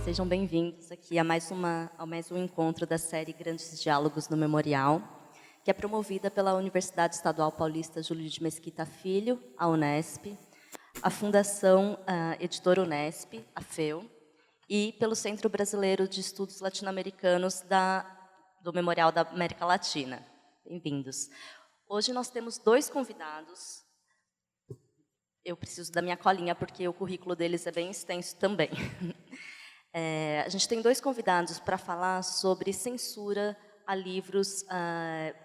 sejam bem-vindos aqui a mais um encontro da série Grandes Diálogos no Memorial, que é promovida pela Universidade Estadual Paulista Júlio de Mesquita Filho, a Unesp, a Fundação Editora Unesp, a FEU, e pelo Centro Brasileiro de Estudos Latino-Americanos do Memorial da América Latina. Bem-vindos. Hoje nós temos dois convidados. Eu preciso da minha colinha, porque o currículo deles é bem extenso também. A gente tem dois convidados para falar sobre censura a livros,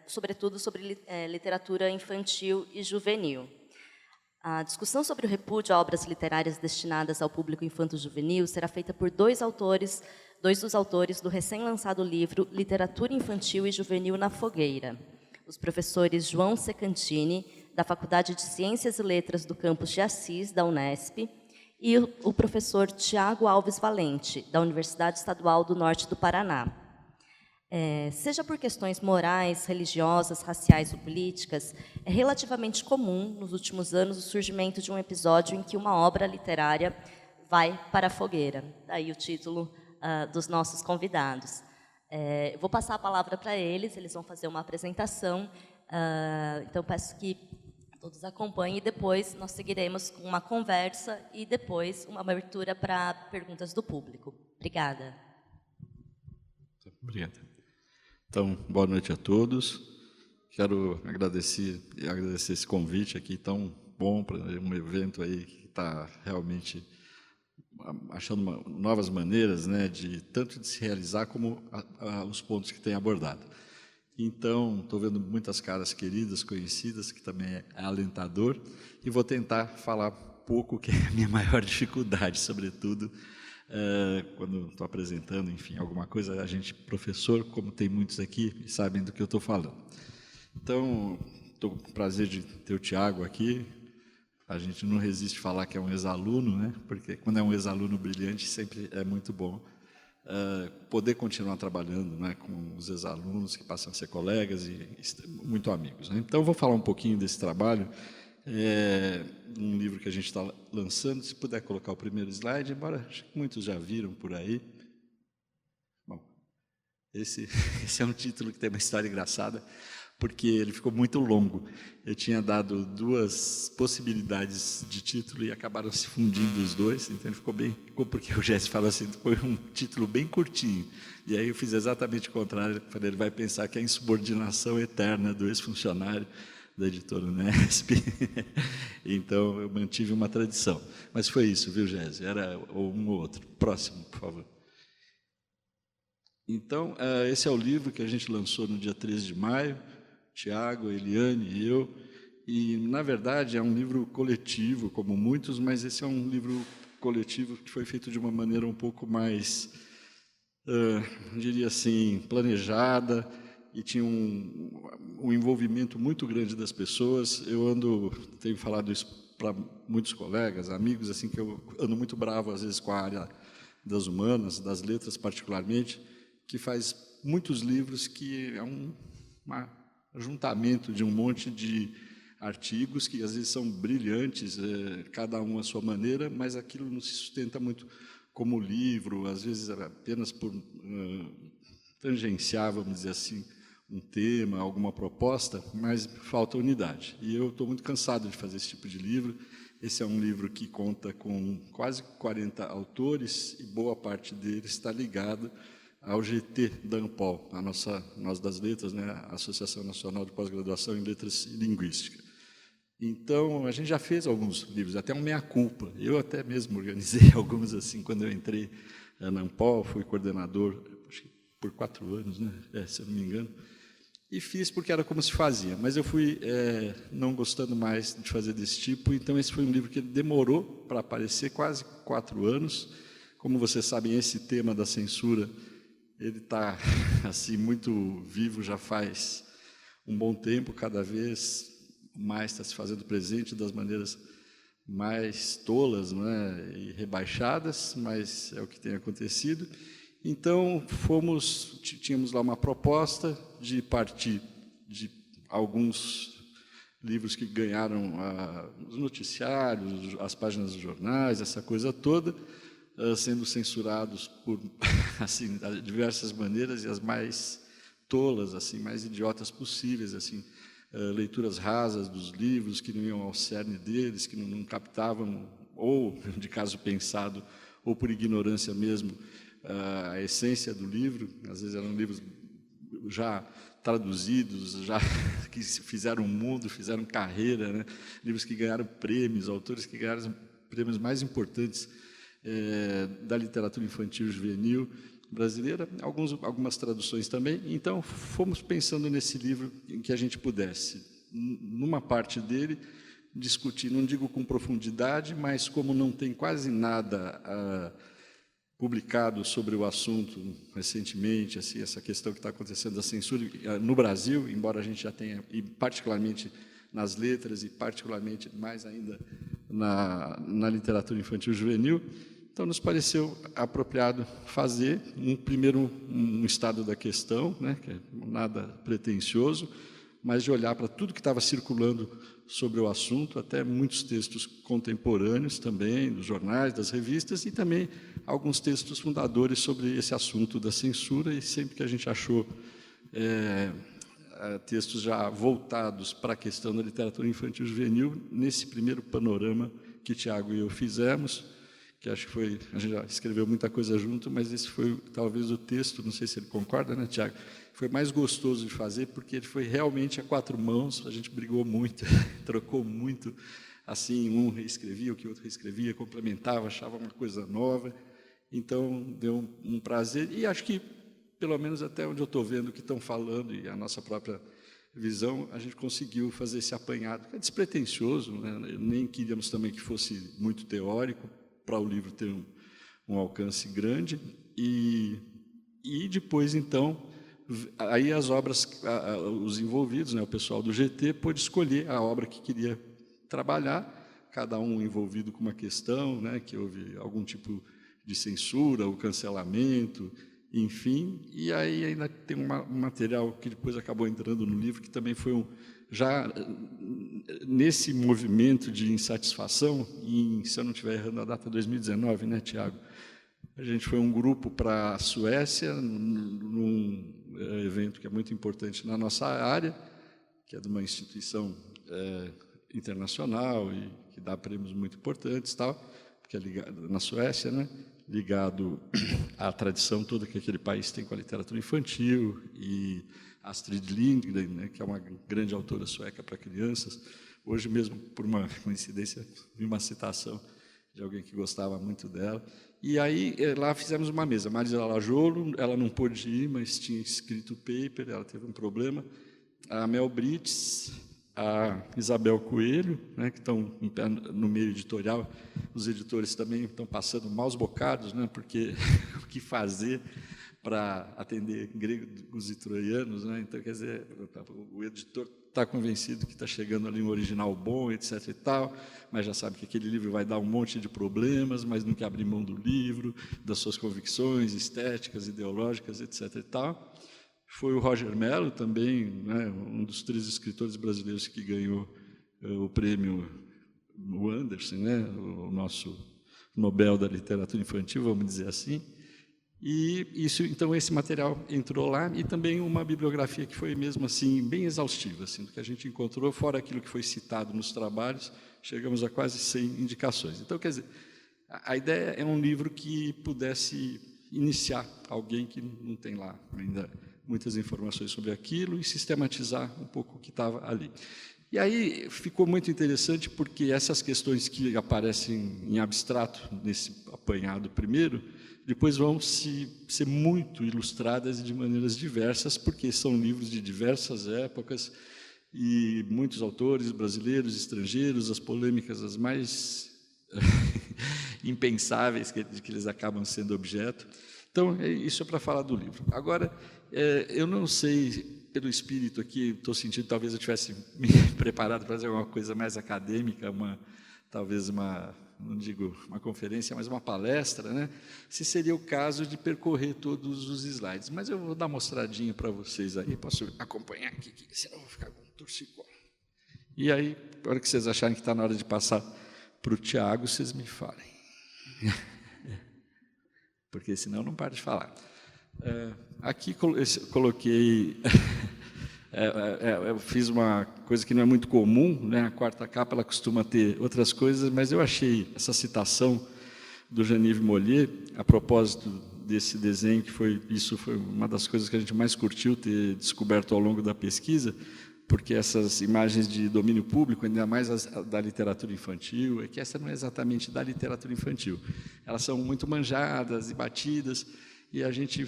sobretudo sobre literatura infantil e juvenil. A discussão sobre o repúdio a obras literárias destinadas ao público infanto-juvenil será feita por dois dos autores do recém-lançado livro Literatura Infantil e Juvenil na Fogueira, os professores João Secantini, da Faculdade de Ciências e Letras do campus de Assis, da Unesp, e o professor Tiago Alves Valente, da Universidade Estadual do Norte do Paraná. Seja por questões morais, religiosas, raciais ou políticas, é relativamente comum, nos últimos anos, o surgimento de um episódio em que uma obra literária vai para a fogueira. Daí o título dos nossos convidados. Eu vou passar a palavra para eles vão fazer uma apresentação, então peço que todos acompanhem, e depois nós seguiremos com uma conversa e depois uma abertura para perguntas do público. Obrigada. Obrigado. Então, boa noite a todos. Quero agradecer esse convite aqui tão bom para um evento aí que está realmente achando novas maneiras, né, tanto de se realizar como os pontos que tem abordado. Então, estou vendo muitas caras queridas, conhecidas, que também é alentador, e vou tentar falar pouco, que é a minha maior dificuldade, sobretudo quando estou apresentando, enfim, alguma coisa. A gente, professor, como tem muitos aqui, sabem do que eu estou falando. Então, estou com o prazer de ter o Tiago aqui. A gente não resiste a falar que é um ex-aluno, né? Porque quando é um ex-aluno brilhante, sempre é muito bom poder continuar trabalhando, né, com os ex-alunos que passam a ser colegas e muito amigos, né? Então, vou falar um pouquinho desse trabalho, um livro que a gente está lançando. Se puder colocar o primeiro slide, embora acho que muitos já viram por aí. Bom, esse é um título que tem uma história engraçada, porque ele ficou muito longo. Eu tinha dado duas possibilidades de título e acabaram se fundindo os dois, então ele ficou porque o Jesse falou assim, foi um título bem curtinho. E aí eu fiz exatamente o contrário, falei, ele vai pensar que é a insubordinação eterna do ex-funcionário da editora Unesp. Então eu mantive uma tradição. Mas foi isso, viu, Jesse? Era um ou outro. Próximo, por favor. Então, esse é o livro que a gente lançou no dia 13 de maio, Tiago, Eliane e eu, e, na verdade, é um livro coletivo, como muitos, mas esse é um livro coletivo que foi feito de uma maneira um pouco mais, diria assim, planejada, e tinha um envolvimento muito grande das pessoas. Tenho falado isso para muitos colegas, amigos, assim, que eu ando muito bravo, às vezes, com a área das humanas, das letras particularmente, que faz muitos livros que é um ajuntamento de um monte de artigos que às vezes são brilhantes, cada um à sua maneira, mas aquilo não se sustenta muito como livro, às vezes apenas por tangenciar, vamos dizer assim, um tema, alguma proposta, mas falta unidade. E eu estou muito cansado de fazer esse tipo de livro. Esse é um livro que conta com quase 40 autores e boa parte deles está ligado ao GT da ANPOL, nós das letras, né, a Associação Nacional de Pós-Graduação em Letras e Linguística. Então, a gente já fez alguns livros, até um meia-culpa. Eu até mesmo organizei alguns assim, quando eu entrei na ANPOL, fui coordenador, acho que por 4 anos, né, se eu não me engano, e fiz porque era como se fazia, mas eu fui não gostando mais de fazer desse tipo. Então, esse foi um livro que demorou para aparecer, quase 4 anos. Como vocês sabem, esse tema da censura, ele está assim, muito vivo já faz um bom tempo, cada vez mais está se fazendo presente das maneiras mais tolas, não é? E rebaixadas, mas é o que tem acontecido. Então, tínhamos lá uma proposta de partir de alguns livros que ganharam os noticiários, as páginas dos jornais, essa coisa toda, sendo censurados por assim, de diversas maneiras, e as mais tolas, assim, mais idiotas possíveis, assim, leituras rasas dos livros que não iam ao cerne deles, que não captavam, ou de caso pensado, ou por ignorância mesmo, a essência do livro. Às vezes eram livros já traduzidos, já que fizeram mundo, fizeram carreira, né? Livros que ganharam prêmios, autores que ganharam prêmios mais importantes da literatura infantil e juvenil brasileira, algumas traduções também. Então, fomos pensando nesse livro em que a gente pudesse, numa parte dele, discutir, não digo com profundidade, mas como não tem quase nada publicado sobre o assunto recentemente, assim, essa questão que está acontecendo da censura no Brasil, embora a gente já tenha, e particularmente nas letras, e particularmente mais ainda na literatura infantil juvenil, então nos pareceu apropriado fazer um estado da questão, né, que é nada pretensioso, mas de olhar para tudo que estava circulando sobre o assunto, até muitos textos contemporâneos também, dos jornais, das revistas, e também alguns textos fundadores sobre esse assunto da censura, e sempre que a gente achou textos já voltados para a questão da literatura infantil juvenil, nesse primeiro panorama que Tiago e eu fizemos, que acho que foi, a gente já escreveu muita coisa junto, mas esse foi talvez o texto, não sei se ele concorda, né, Tiago? Foi mais gostoso de fazer, porque ele foi realmente a quatro mãos, a gente brigou muito, trocou muito, assim, um reescrevia, o que o outro reescrevia, complementava, achava uma coisa nova, então deu um prazer, e acho que, pelo menos até onde eu estou vendo o que estão falando, e a nossa própria visão, a gente conseguiu fazer esse apanhado, que é despretensioso, né? Nem queríamos também que fosse muito teórico, para o livro ter um alcance grande, e depois, então, aí as obras, os envolvidos, né, o pessoal do GT, pôde escolher a obra que queria trabalhar, cada um envolvido com uma questão, né, que houve algum tipo de censura, o cancelamento, enfim, e aí ainda tem um material que depois acabou entrando no livro, que também foi já nesse movimento de insatisfação, se eu não estiver errando a data, 2019, né, Tiago? A gente foi um grupo para a Suécia, num evento que é muito importante na nossa área, que é de uma instituição internacional e que dá prêmios muito importantes, tal, que é ligado na Suécia, né, ligado à tradição toda que aquele país tem com a literatura infantil, e Astrid Lindgren, né, que é uma grande autora sueca para crianças. Hoje mesmo, por uma coincidência, vi uma citação de alguém que gostava muito dela. E aí, lá fizemos uma mesa. Marisa Lajolo, ela não pôde ir, mas tinha escrito o paper, ela teve um problema. A Mel Brits, a Isabel Coelho, né, que estão no meio editorial, os editores também estão passando maus bocados, né, porque o que fazer para atender gregos e troianos, né? Então, quer dizer, o editor está convencido que está chegando ali um original bom, etc. e tal, mas já sabe que aquele livro vai dar um monte de problemas, mas não quer abrir mão do livro, das suas convicções estéticas, ideológicas, etc. e tal. Foi o Roger Mello também, né, um dos 3 escritores brasileiros que ganhou o prêmio Anderson, né, o nosso Nobel da literatura infantil, vamos dizer assim. E isso, então, esse material entrou lá, e também uma bibliografia que foi mesmo assim bem exaustiva, assim, do que a gente encontrou, fora aquilo que foi citado nos trabalhos, chegamos a quase 100 indicações. Então, quer dizer, a ideia é um livro que pudesse iniciar alguém que não tem lá ainda muitas informações sobre aquilo e sistematizar um pouco o que estava ali. E aí ficou muito interessante, porque essas questões que aparecem em abstrato nesse apanhado primeiro, depois vão ser muito ilustradas de maneiras diversas, porque são livros de diversas épocas e muitos autores brasileiros, estrangeiros, as polêmicas as mais impensáveis de que eles acabam sendo objeto. Então, isso é para falar do livro. Agora, eu não sei, pelo espírito aqui, estou sentindo, talvez eu tivesse me preparado para fazer alguma coisa mais acadêmica, talvez não digo uma conferência, mas uma palestra, né? Se seria o caso de percorrer todos os slides. Mas eu vou dar uma mostradinha para vocês aí, posso acompanhar aqui, senão eu vou ficar com um torcicolo. E aí, na hora que vocês acharem que está na hora de passar para o Tiago, vocês me falem. porque senão não para de falar. Aqui coloquei, eu fiz uma coisa que não é muito comum, né? A quarta capa ela costuma ter outras coisas, mas eu achei essa citação do Jean-Yves Mollier, a propósito desse desenho, isso foi uma das coisas que a gente mais curtiu ter descoberto ao longo da pesquisa, porque essas imagens de domínio público, ainda mais as da literatura infantil, é que essa não é exatamente da literatura infantil. Elas são muito manjadas e batidas, e a gente,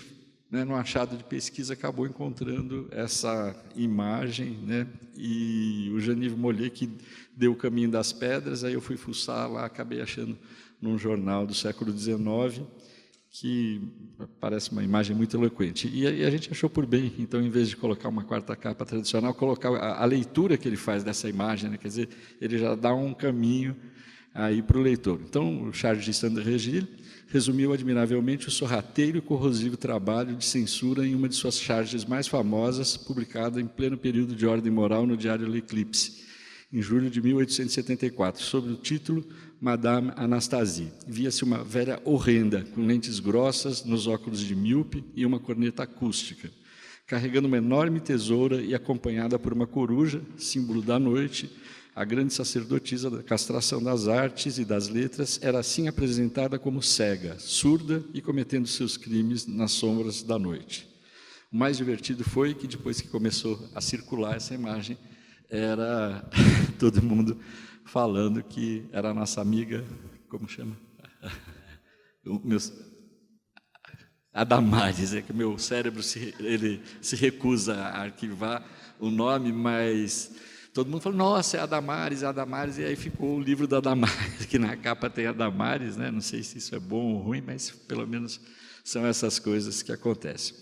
né, no achado de pesquisa, acabou encontrando essa imagem, né, e o Jean-Yves Mollier, que deu o caminho das pedras, aí eu fui fuçar lá, acabei achando num jornal do século XIX, que parece uma imagem muito eloquente. E a gente achou por bem, então, em vez de colocar uma quarta capa tradicional, colocar a leitura que ele faz dessa imagem, né? Quer dizer, ele já dá um caminho aí para o leitor. Então, o Charles Gistan de Regille resumiu admiravelmente o sorrateiro e corrosivo trabalho de censura em uma de suas charges mais famosas, publicada em pleno período de ordem moral no Diário L'Eclipse, em julho de 1874, sob o título Madame Anastasie. Via-se uma velha horrenda, com lentes grossas, nos óculos de míope e uma corneta acústica, carregando uma enorme tesoura e acompanhada por uma coruja, símbolo da noite. A grande sacerdotisa da castração das artes e das letras era assim apresentada como cega, surda e cometendo seus crimes nas sombras da noite. O mais divertido foi que, depois que começou a circular essa imagem, era todo mundo falando que era a nossa amiga, como chama? A Damares, é que o meu cérebro ele se recusa a arquivar o nome, mas todo mundo falou, nossa, é a Damares, e aí ficou o livro da Damares, que na capa tem a Damares, né? Não sei se isso é bom ou ruim, mas pelo menos são essas coisas que acontecem.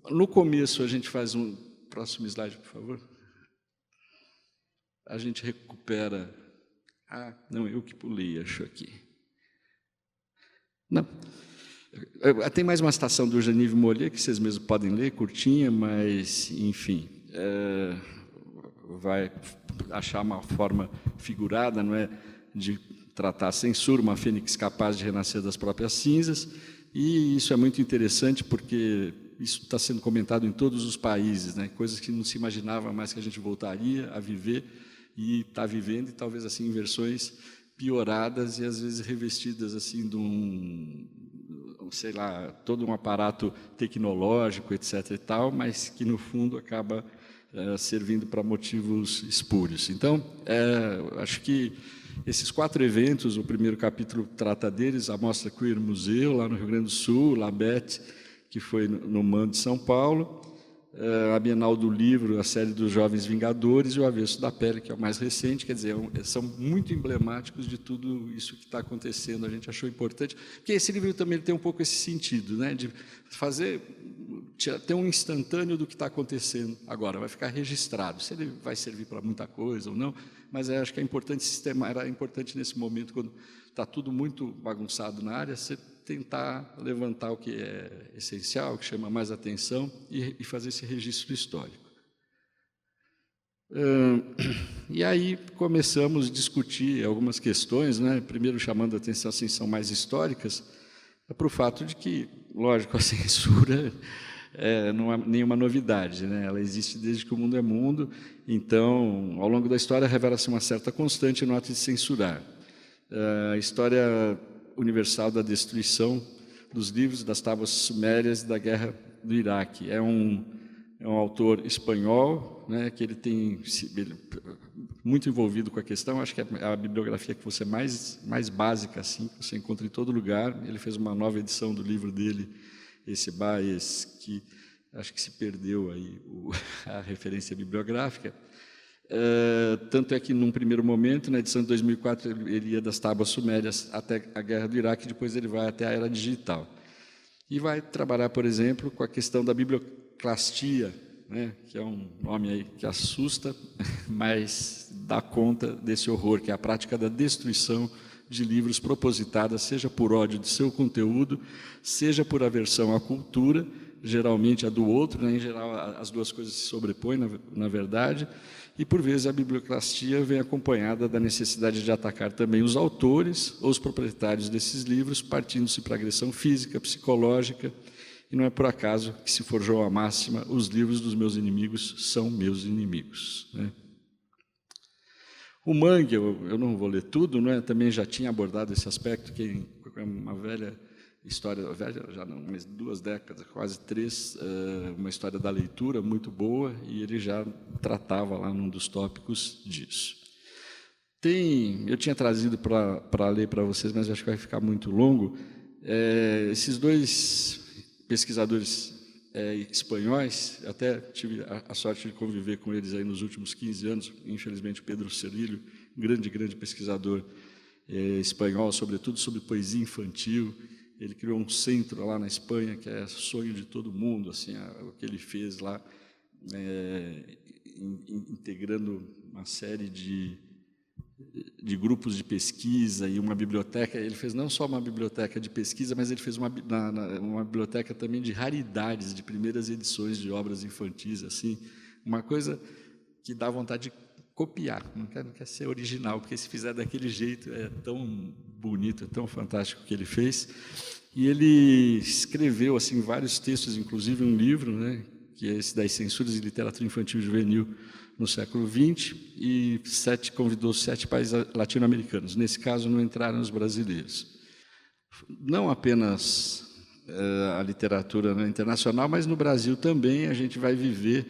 No começo, a gente faz próximo slide, por favor. A gente recupera... não, eu que pulei, acho aqui. Não. Tem mais uma citação do Jean-Yves Mollier, que vocês mesmos podem ler, curtinha, mas, enfim, vai achar uma forma figurada, não é, de tratar a censura, uma fênix capaz de renascer das próprias cinzas, e isso é muito interessante porque isso está sendo comentado em todos os países, né? Coisas que não se imaginava mais que a gente voltaria a viver e está vivendo, e talvez assim em versões pioradas e às vezes revestidas assim de sei lá, todo um aparato tecnológico, etc. e tal, mas que no fundo acaba servindo para motivos espúrios. Então, acho que esses 4 eventos, o primeiro capítulo trata deles, a Mostra Queer Museu, lá no Rio Grande do Sul, Labette, que foi no MAN de São Paulo, a Bienal do Livro, a série dos Jovens Vingadores e o Avesso da Pele, que é o mais recente, quer dizer, são muito emblemáticos de tudo isso que está acontecendo. A gente achou importante, porque esse livro também tem um pouco esse sentido, né, de ter um instantâneo do que está acontecendo agora, vai ficar registrado, se ele vai servir para muita coisa ou não, mas acho que é importante, era importante nesse momento, quando está tudo muito bagunçado na área, você tentar levantar o que é essencial, o que chama mais atenção e fazer esse registro histórico. E aí começamos a discutir algumas questões, né? Primeiro chamando a atenção, assim, são mais históricas, para o fato de que, lógico, a censura não é nenhuma novidade, né? Ela existe desde que o mundo é mundo, então, ao longo da história, revela-se uma certa constante no ato de censurar. A história universal da destruição dos livros, das tábuas sumérias e da guerra do Iraque. É um autor espanhol, né, que ele tem muito envolvido com a questão, acho que é a bibliografia que você mais básica, assim, que você encontra em todo lugar. Ele fez uma nova edição do livro dele, esse Baez, que acho que se perdeu aí a referência bibliográfica. Tanto é que, num primeiro momento, na edição de 2004, ele ia das tábuas sumérias até a Guerra do Iraque, depois ele vai até a Era Digital. E vai trabalhar, por exemplo, com a questão da biblioclastia, né, que é um nome aí que assusta, mas dá conta desse horror, que é a prática da destruição de livros propositada, seja por ódio de seu conteúdo, seja por aversão à cultura, geralmente a do outro, né? Em geral as duas coisas se sobrepõem, na verdade, e por vezes a biblioclastia vem acompanhada da necessidade de atacar também os autores ou os proprietários desses livros, partindo-se para agressão física, psicológica, e não é por acaso que se forjou a máxima: os livros dos meus inimigos são meus inimigos, né? O Mangue, eu não vou ler tudo, né? Também já tinha abordado esse aspecto, que é uma velha história, velha já não, mas 2 décadas, quase 3, uma história da leitura muito boa, e ele já tratava lá num dos tópicos disso. Eu tinha trazido para ler para vocês, mas acho que vai ficar muito longo, esses 2 pesquisadores espanhóis, até tive a sorte de conviver com eles aí nos últimos 15 anos, infelizmente o Pedro Cerrillo, grande pesquisador espanhol, sobretudo sobre poesia infantil. Ele criou um centro lá na Espanha, que é sonho de todo mundo, assim, o que ele fez lá, integrando uma série de grupos de pesquisa e uma biblioteca. Ele fez não só uma biblioteca de pesquisa, mas ele fez uma biblioteca também de raridades, de primeiras edições de obras infantis, assim, uma coisa que dá vontade de copiar, não quer ser original, porque se fizer daquele jeito é tão bonito, é tão fantástico o que ele fez. E ele escreveu assim vários textos, inclusive um livro, né, que é esse das censuras de literatura infantil e juvenil no século XX, e convidou 7 países latino-americanos. Nesse caso, não entraram os brasileiros. Não apenas a literatura, né, internacional, mas no Brasil também a gente vai viver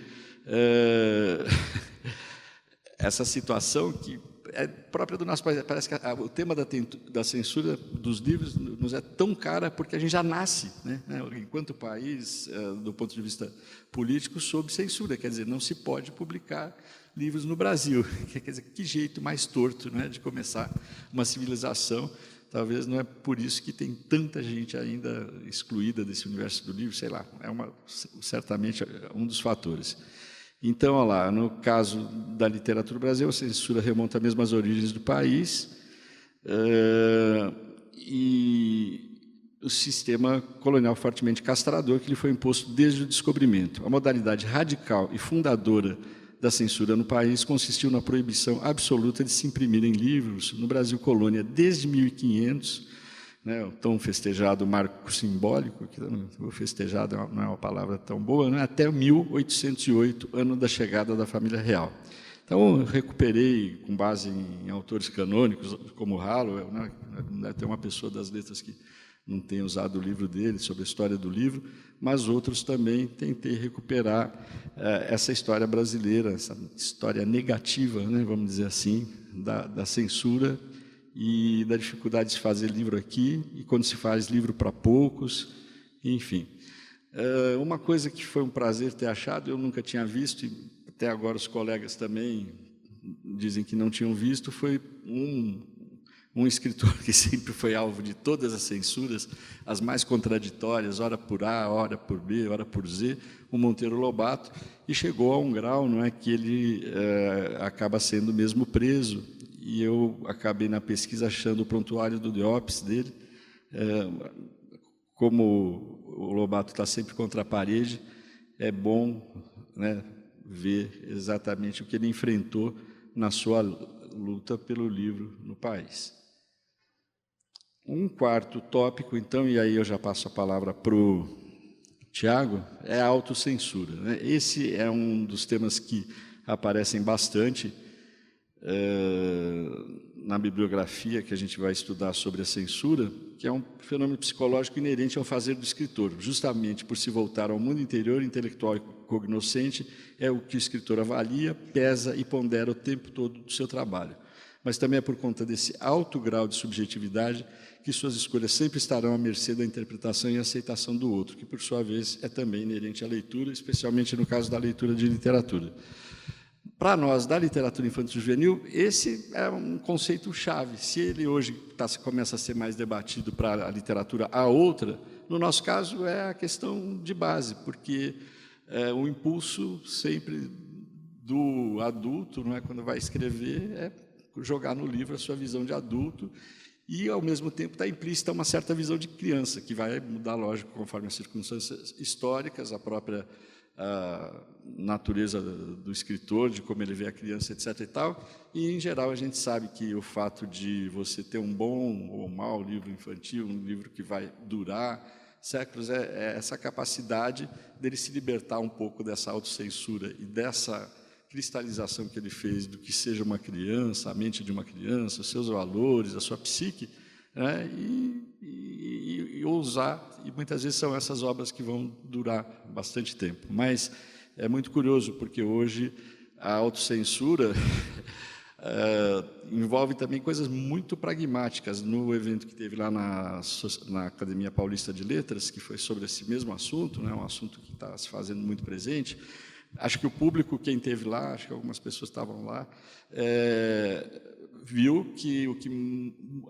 essa situação que é própria do nosso país. Parece que o tema da censura dos livros nos é tão cara porque a gente já nasce, né, enquanto país, do ponto de vista político, sob censura. Quer dizer, não se pode publicar livros no Brasil. Quer dizer, que jeito mais torto, né, de começar uma civilização. Talvez não é por isso que tem tanta gente ainda excluída desse universo do livro, sei lá, certamente um dos fatores. Então, olha lá, no caso da literatura brasileira, a censura remonta mesmo às origens do país, e o sistema colonial fortemente castrador que lhe foi imposto desde o descobrimento. A modalidade radical e fundadora da censura no país consistiu na proibição absoluta de se imprimirem livros no Brasil colônia desde 1500, né, o tão festejado marco simbólico, que o festejado não é uma palavra tão boa, né, até 1808, ano da chegada da família real. Então, eu recuperei, com base em autores canônicos, como Hallowell, né, deve ter uma pessoa das letras que não tenha usado o livro dele, sobre a história do livro, mas outros também tentei recuperar essa história brasileira, essa história negativa, né, vamos dizer assim, da censura e da dificuldade de se fazer livro aqui, e quando se faz livro para poucos, enfim. Uma coisa que foi um prazer ter achado, eu nunca tinha visto, e até agora os colegas também dizem que não tinham visto, foi um escritor que sempre foi alvo de todas as censuras, as mais contraditórias, ora por A, ora por B, ora por Z, o Monteiro Lobato, e chegou a um grau, não é, que ele acaba sendo mesmo preso, e eu acabei na pesquisa achando o prontuário do DEOPS dele. Como o Lobato está sempre contra a parede, é bom, né, ver exatamente o que ele enfrentou na sua luta pelo livro no país. Um quarto tópico, então, e aí eu já passo a palavra para o Tiago, é a autocensura, né? Esse é um dos temas que aparecem bastante na bibliografia que a gente vai estudar sobre a censura, que é um fenômeno psicológico inerente ao fazer do escritor. Justamente por se voltar ao mundo interior, intelectual e cognoscente, é o que o escritor avalia, pesa e pondera o tempo todo do seu trabalho. Mas também é por conta desse alto grau de subjetividade que suas escolhas sempre estarão à mercê da interpretação e aceitação do outro, que, por sua vez, é também inerente à leitura, especialmente no caso da leitura de literatura. Para nós, da literatura infantil e juvenil, esse é um conceito-chave. Se ele hoje começa a ser mais debatido para a literatura a outra, no nosso caso é a questão de base, porque o impulso sempre do adulto, não é, quando vai escrever, é jogar no livro a sua visão de adulto, e, ao mesmo tempo, está implícita uma certa visão de criança, que vai mudar, lógico, conforme as circunstâncias históricas, a própria natureza do escritor, de como ele vê a criança, etc. e tal. E, em geral, a gente sabe que o fato de você ter um bom ou mau livro infantil, um livro que vai durar séculos, é essa capacidade dele se libertar um pouco dessa autocensura e dessa cristalização que ele fez do que seja uma criança, a mente de uma criança, os seus valores, a sua psique, né, e ousar, e muitas vezes são essas obras que vão durar bastante tempo. Mas é muito curioso, porque hoje a autocensura envolve também coisas muito pragmáticas. No evento que teve lá na Academia Paulista de Letras, que foi sobre esse mesmo assunto, né, um assunto que está se fazendo muito presente, acho que o público, quem esteve lá, acho que algumas pessoas estavam lá, viu que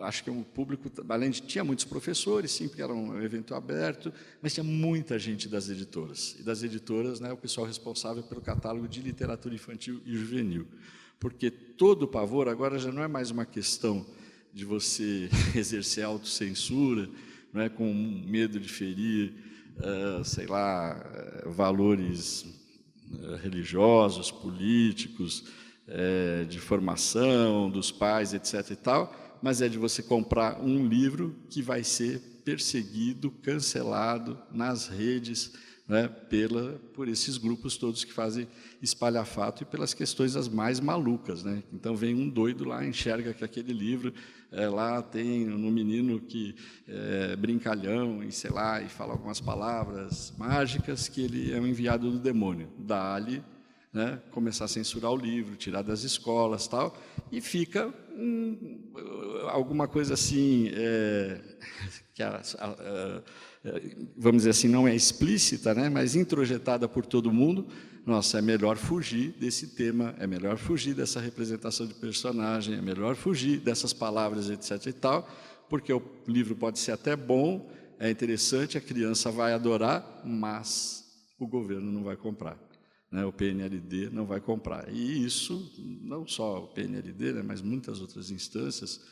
acho que o público, além de, tinha muitos professores, sim, porque era um evento aberto, mas tinha muita gente das editoras. E das editoras, né, o pessoal responsável pelo catálogo de literatura infantil e juvenil. Porque todo o pavor agora já não é mais uma questão de você exercer autocensura, não é, com medo de ferir, sei lá, valores religiosos, políticos, de formação dos pais, etc. e tal, mas é de você comprar um livro que vai ser perseguido, cancelado nas redes, né, por esses grupos todos que fazem espalhafato e pelas questões as mais malucas, né? Então vem um doido lá, enxerga que aquele livro lá tem um menino que é brincalhão e sei lá, e fala algumas palavras mágicas, que ele é um enviado do demônio. Dá-lhe, né, começar a censurar o livro, tirar das escolas, tal, e fica alguma coisa assim que vamos dizer assim, não é explícita, né, mas introjetada por todo mundo. Nossa, é melhor fugir desse tema, é melhor fugir dessa representação de personagem, é melhor fugir dessas palavras, etc. e tal, porque o livro pode ser até bom, é interessante, a criança vai adorar, mas o governo não vai comprar, né, o PNLD não vai comprar. E isso, não só o PNLD, né, mas muitas outras instâncias,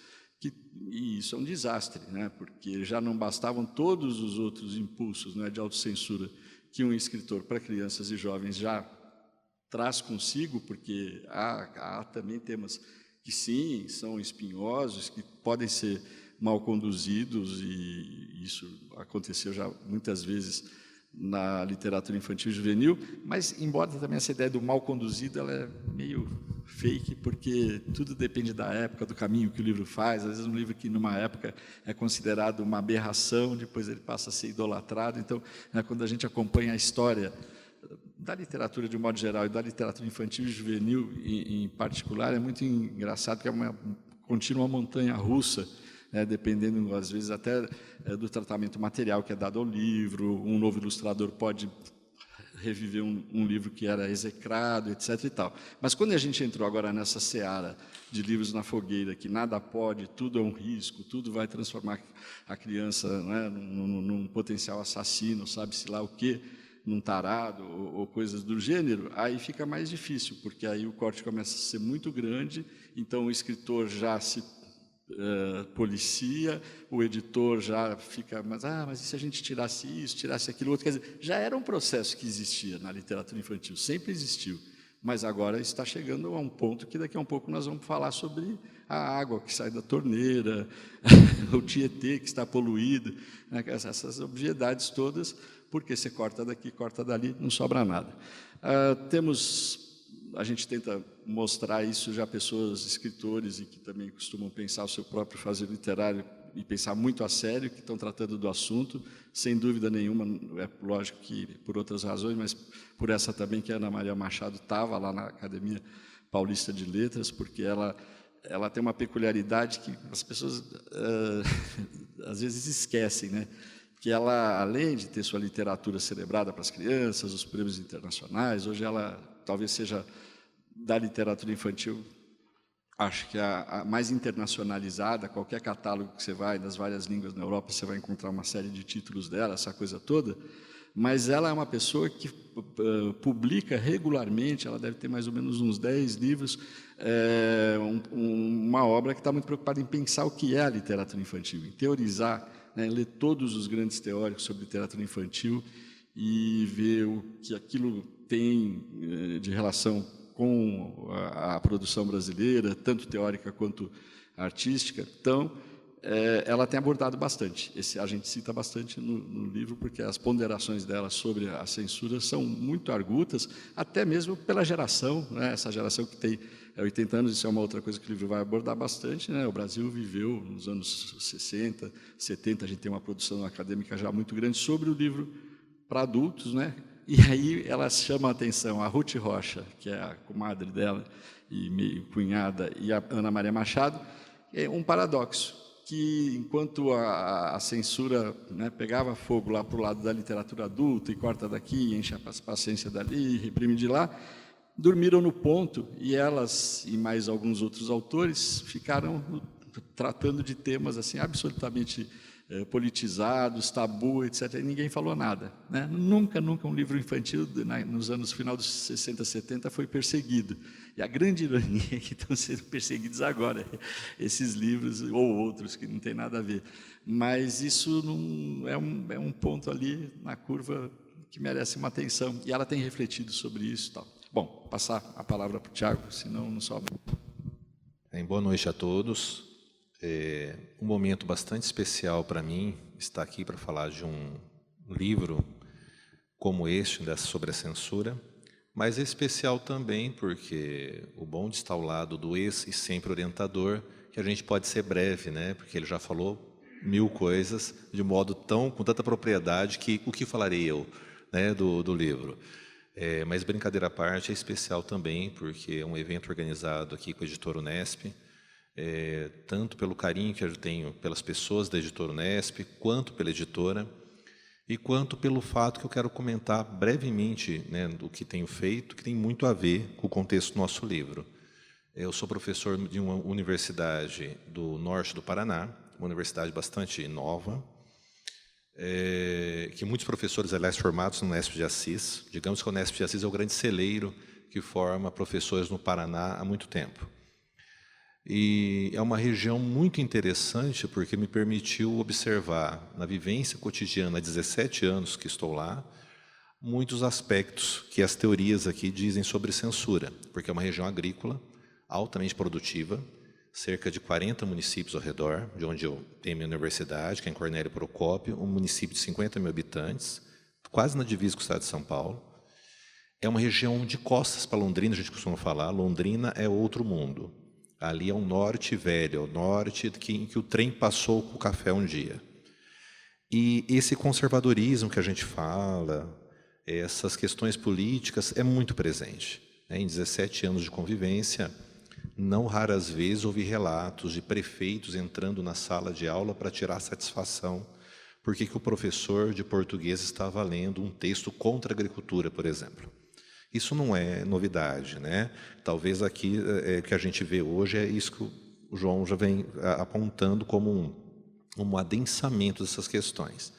e isso é um desastre, né, porque já não bastavam todos os outros impulsos, né, de autocensura que um escritor para crianças e jovens já traz consigo, porque há também temas que, sim, são espinhosos, que podem ser mal conduzidos, e isso aconteceu já muitas vezes na literatura infantil e juvenil, mas, embora também essa ideia do mal conduzido, ela é meio fake, porque tudo depende da época, do caminho que o livro faz. Às vezes um livro que, numa época, é considerado uma aberração, depois ele passa a ser idolatrado. Então, né, quando a gente acompanha a história da literatura de um modo geral e da literatura infantil e juvenil em particular, é muito engraçado, porque é uma contínua montanha-russa, dependendo, às vezes, até do tratamento material que é dado ao livro. Um novo ilustrador pode reviver um livro que era execrado, etc. e tal. Mas quando a gente entrou agora nessa seara de livros na fogueira, que nada pode, tudo é um risco, tudo vai transformar a criança, né, num potencial assassino, sabe-se lá o quê, num tarado ou coisas do gênero, aí fica mais difícil, porque aí o corte começa a ser muito grande, então o escritor já se policia, o editor já fica, mas e se a gente tirasse isso, tirasse aquilo outro? Quer dizer, já era um processo que existia na literatura infantil, sempre existiu, mas agora está chegando a um ponto que daqui a um pouco nós vamos falar sobre a água que sai da torneira, o Tietê que está poluído, né, essas obviedades todas, porque você corta daqui, corta dali, não sobra nada. A gente tenta mostrar isso já a pessoas, escritores, e que também costumam pensar o seu próprio fazer literário e pensar muito a sério, que estão tratando do assunto, sem dúvida nenhuma. É lógico que por outras razões, mas por essa também, que a Ana Maria Machado estava lá na Academia Paulista de Letras, porque ela tem uma peculiaridade que as pessoas às vezes esquecem, né? Que ela, além de ter sua literatura celebrada para as crianças, os prêmios internacionais, hoje ela talvez seja da literatura infantil acho que a mais internacionalizada. Qualquer catálogo que você vai, das várias línguas na Europa, você vai encontrar uma série de títulos dela, essa coisa toda. Mas ela é uma pessoa que publica regularmente, ela deve ter mais ou menos uns 10 livros, uma obra que está muito preocupada em pensar o que é a literatura infantil, em teorizar, né, ler todos os grandes teóricos sobre literatura infantil e ver o que aquilo tem de relação com a produção brasileira, tanto teórica quanto artística. Então, ela tem abordado bastante. A gente cita bastante no livro, porque as ponderações dela sobre a censura são muito argutas, até mesmo pela geração, né? Essa geração que tem 80 anos, isso é uma outra coisa que o livro vai abordar bastante, né? O Brasil viveu nos anos 60, 70, a gente tem uma produção acadêmica já muito grande sobre o livro para adultos, né? E aí ela chama a atenção, a Ruth Rocha, que é a comadre dela, e meio cunhada, e a Ana Maria Machado, é um paradoxo, que enquanto a censura, né, pegava fogo lá para o lado da literatura adulta, e corta daqui, enche a paciência dali, reprime de lá, dormiram no ponto, e elas e mais alguns outros autores ficaram tratando de temas assim absolutamente politizados, tabu, etc. E ninguém falou nada, né? Nunca um livro infantil, nos anos final dos 60, 70, foi perseguido. E a grande ironia é que estão sendo perseguidos agora, esses livros, ou outros que não têm nada a ver. Mas isso não é um ponto ali na curva que merece uma atenção. E ela tem refletido sobre isso e tal. Bom, passar a palavra para o Tiago, senão não sobra. Boa noite a todos. Um momento bastante especial para mim estar aqui para falar de um livro como este, sobre a censura, mas é especial também porque o bom de estar ao lado do ex e sempre orientador, que a gente pode ser breve, né? Porque ele já falou 1000 coisas de modo com tanta propriedade que o que falarei eu, né, do livro. Mas brincadeira à parte, é especial também porque é um evento organizado aqui com a Editora Unesp, tanto pelo carinho que eu tenho pelas pessoas da Editora Unesp, quanto pela editora, e quanto pelo fato que eu quero comentar brevemente, né, do que tenho feito, que tem muito a ver com o contexto do nosso livro. Eu sou professor de uma universidade do norte do Paraná, uma universidade bastante nova, que muitos professores, aliás, formados no Unesp de Assis. Digamos que o Unesp de Assis é o grande celeiro que forma professores no Paraná há muito tempo. E é uma região muito interessante porque me permitiu observar na vivência cotidiana há 17 anos que estou lá, muitos aspectos que as teorias aqui dizem sobre censura, porque é uma região agrícola, altamente produtiva, cerca de 40 municípios ao redor, de onde eu tenho minha universidade, que é em Cornélio Procópio, um município de 50 mil habitantes, quase na divisa com o estado de São Paulo. É uma região de costas para Londrina, a gente costuma falar, Londrina é outro mundo. Ali é um norte velho, é o norte em que o trem passou com o café um dia. E esse conservadorismo que a gente fala, essas questões políticas, é muito presente. Em 17 anos de convivência, não raras vezes ouvi relatos de prefeitos entrando na sala de aula para tirar satisfação porque que o professor de português estava lendo um texto contra a agricultura, por exemplo. Isso não é novidade, né? Talvez aqui que a gente vê hoje é isso que o João já vem apontando como um adensamento dessas questões.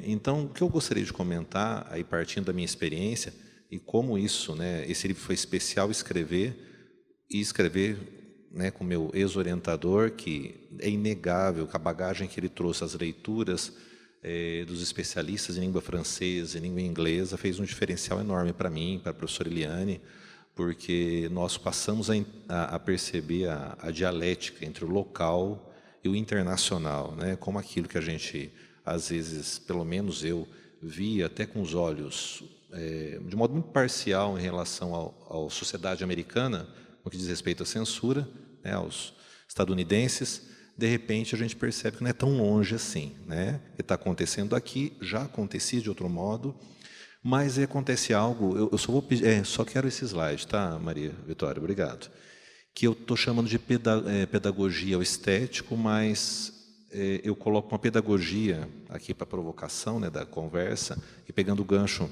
Então, o que eu gostaria de comentar, aí partindo da minha experiência, e como isso, né, esse livro foi especial escrever, né, com o meu ex-orientador, que é inegável que a bagagem que ele trouxe, as leituras dos especialistas em língua francesa e língua inglesa, fez um diferencial enorme para mim, para a professora Eliane, porque nós passamos a perceber a dialética entre o local e o internacional, né? Como aquilo que a gente, às vezes, pelo menos eu, via até com os olhos, de modo muito parcial em relação à sociedade americana, no que diz respeito à censura, né, aos estadunidenses. De repente a gente percebe que não é tão longe assim, né? O que está acontecendo aqui já acontecia de outro modo, mas acontece algo. Eu só vou pedir, só quero esse slide, tá, Maria Vitória? Obrigado. Que eu estou chamando de pedagogia ao estético, mas eu coloco uma pedagogia aqui para a provocação, né, da conversa, e pegando o gancho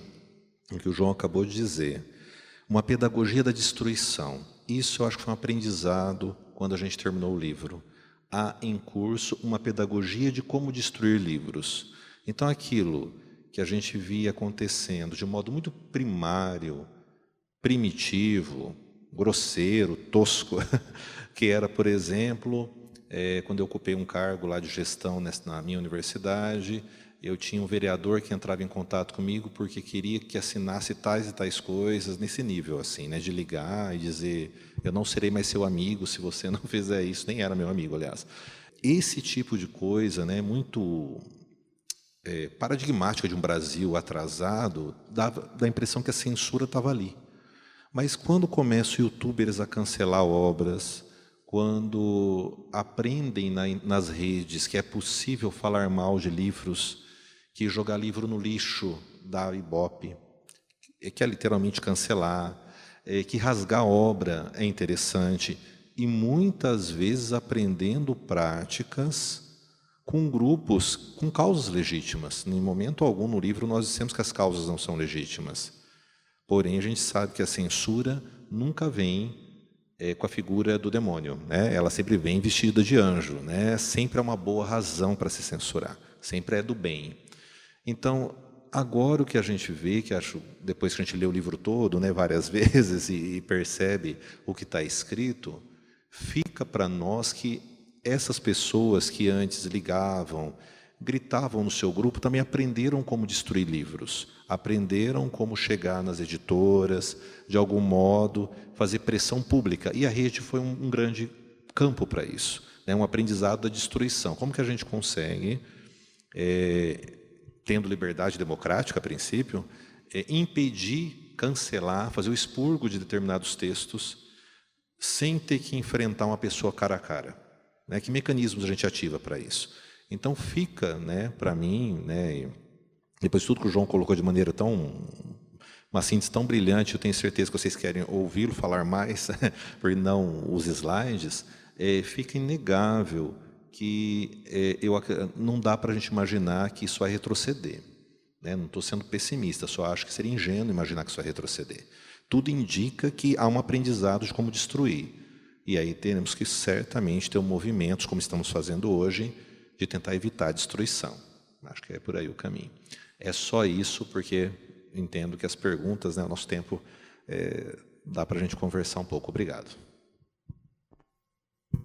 em que o João acabou de dizer, uma pedagogia da destruição. Isso eu acho que foi um aprendizado quando a gente terminou o livro. Há em curso uma pedagogia de como destruir livros. Então, aquilo que a gente via acontecendo de um modo muito primário, primitivo, grosseiro, tosco, que era, por exemplo, quando eu ocupei um cargo lá de gestão na minha universidade, eu tinha um vereador que entrava em contato comigo porque queria que assinasse tais e tais coisas, nesse nível, assim, né, de ligar e dizer, eu não serei mais seu amigo se você não fizer isso, nem era meu amigo, aliás. Esse tipo de coisa, né, muito paradigmática de um Brasil atrasado, dá a impressão que a censura estava ali. Mas quando começam youtubers a cancelar obras, quando aprendem nas redes que é possível falar mal de livros, que jogar livro no lixo dá Ibope, que é literalmente cancelar, que rasgar obra é interessante, e muitas vezes aprendendo práticas com grupos, com causas legítimas. Em momento algum no livro nós dissemos que as causas não são legítimas. Porém, a gente sabe que a censura nunca vem com a figura do demônio, né? Ela sempre vem vestida de anjo, né? Sempre há uma boa razão para se censurar, sempre é do bem. Então, agora o que a gente vê, que acho, depois que a gente lê o livro todo, né, várias vezes e percebe o que está escrito, fica para nós que essas pessoas que antes ligavam, gritavam no seu grupo, também aprenderam como destruir livros, aprenderam como chegar nas editoras, de algum modo, fazer pressão pública. E a rede foi um grande campo para isso, né? Um aprendizado da destruição. Como que a gente consegue, tendo liberdade democrática, a princípio, impedir, cancelar, fazer o expurgo de determinados textos, sem ter que enfrentar uma pessoa cara a cara, né? Que mecanismos a gente ativa para isso? Então fica, né, para mim, né, depois de tudo que o João colocou de maneira uma síntese tão brilhante, eu tenho certeza que vocês querem ouvi-lo falar mais, por não os slides, fica inegável que não dá para a gente imaginar que isso vai retroceder, né? Não estou sendo pessimista, só acho que seria ingênuo imaginar que isso vai retroceder. Tudo indica que há um aprendizado de como destruir. E aí teremos que certamente ter movimentos, como estamos fazendo hoje, de tentar evitar a destruição. Acho que é por aí o caminho. É só isso, porque entendo que as perguntas, né, o nosso tempo, dá para a gente conversar um pouco. Obrigado.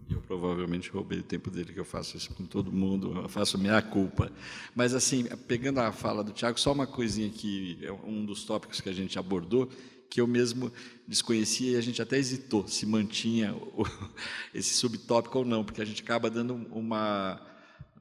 Eu provavelmente roubei o tempo dele, que eu faço isso com todo mundo, eu faço minha culpa. Mas, assim, pegando a fala do Tiago, só uma coisinha que é um dos tópicos que a gente abordou, que eu mesmo desconhecia e a gente até hesitou se mantinha esse subtópico ou não, porque a gente acaba dando uma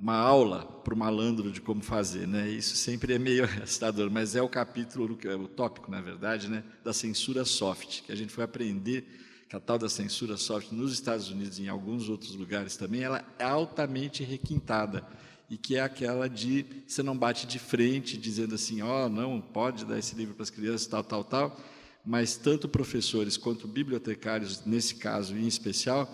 aula para o malandro de como fazer, né? Isso sempre é meio assustador, mas é o capítulo, o tópico, na verdade, né, da censura soft, que a gente foi aprender que a tal da censura soft nos Estados Unidos e em alguns outros lugares também, ela é altamente requintada, e que é aquela de você não bate de frente dizendo assim, não pode dar esse livro para as crianças, tal, mas tanto professores quanto bibliotecários, nesse caso em especial,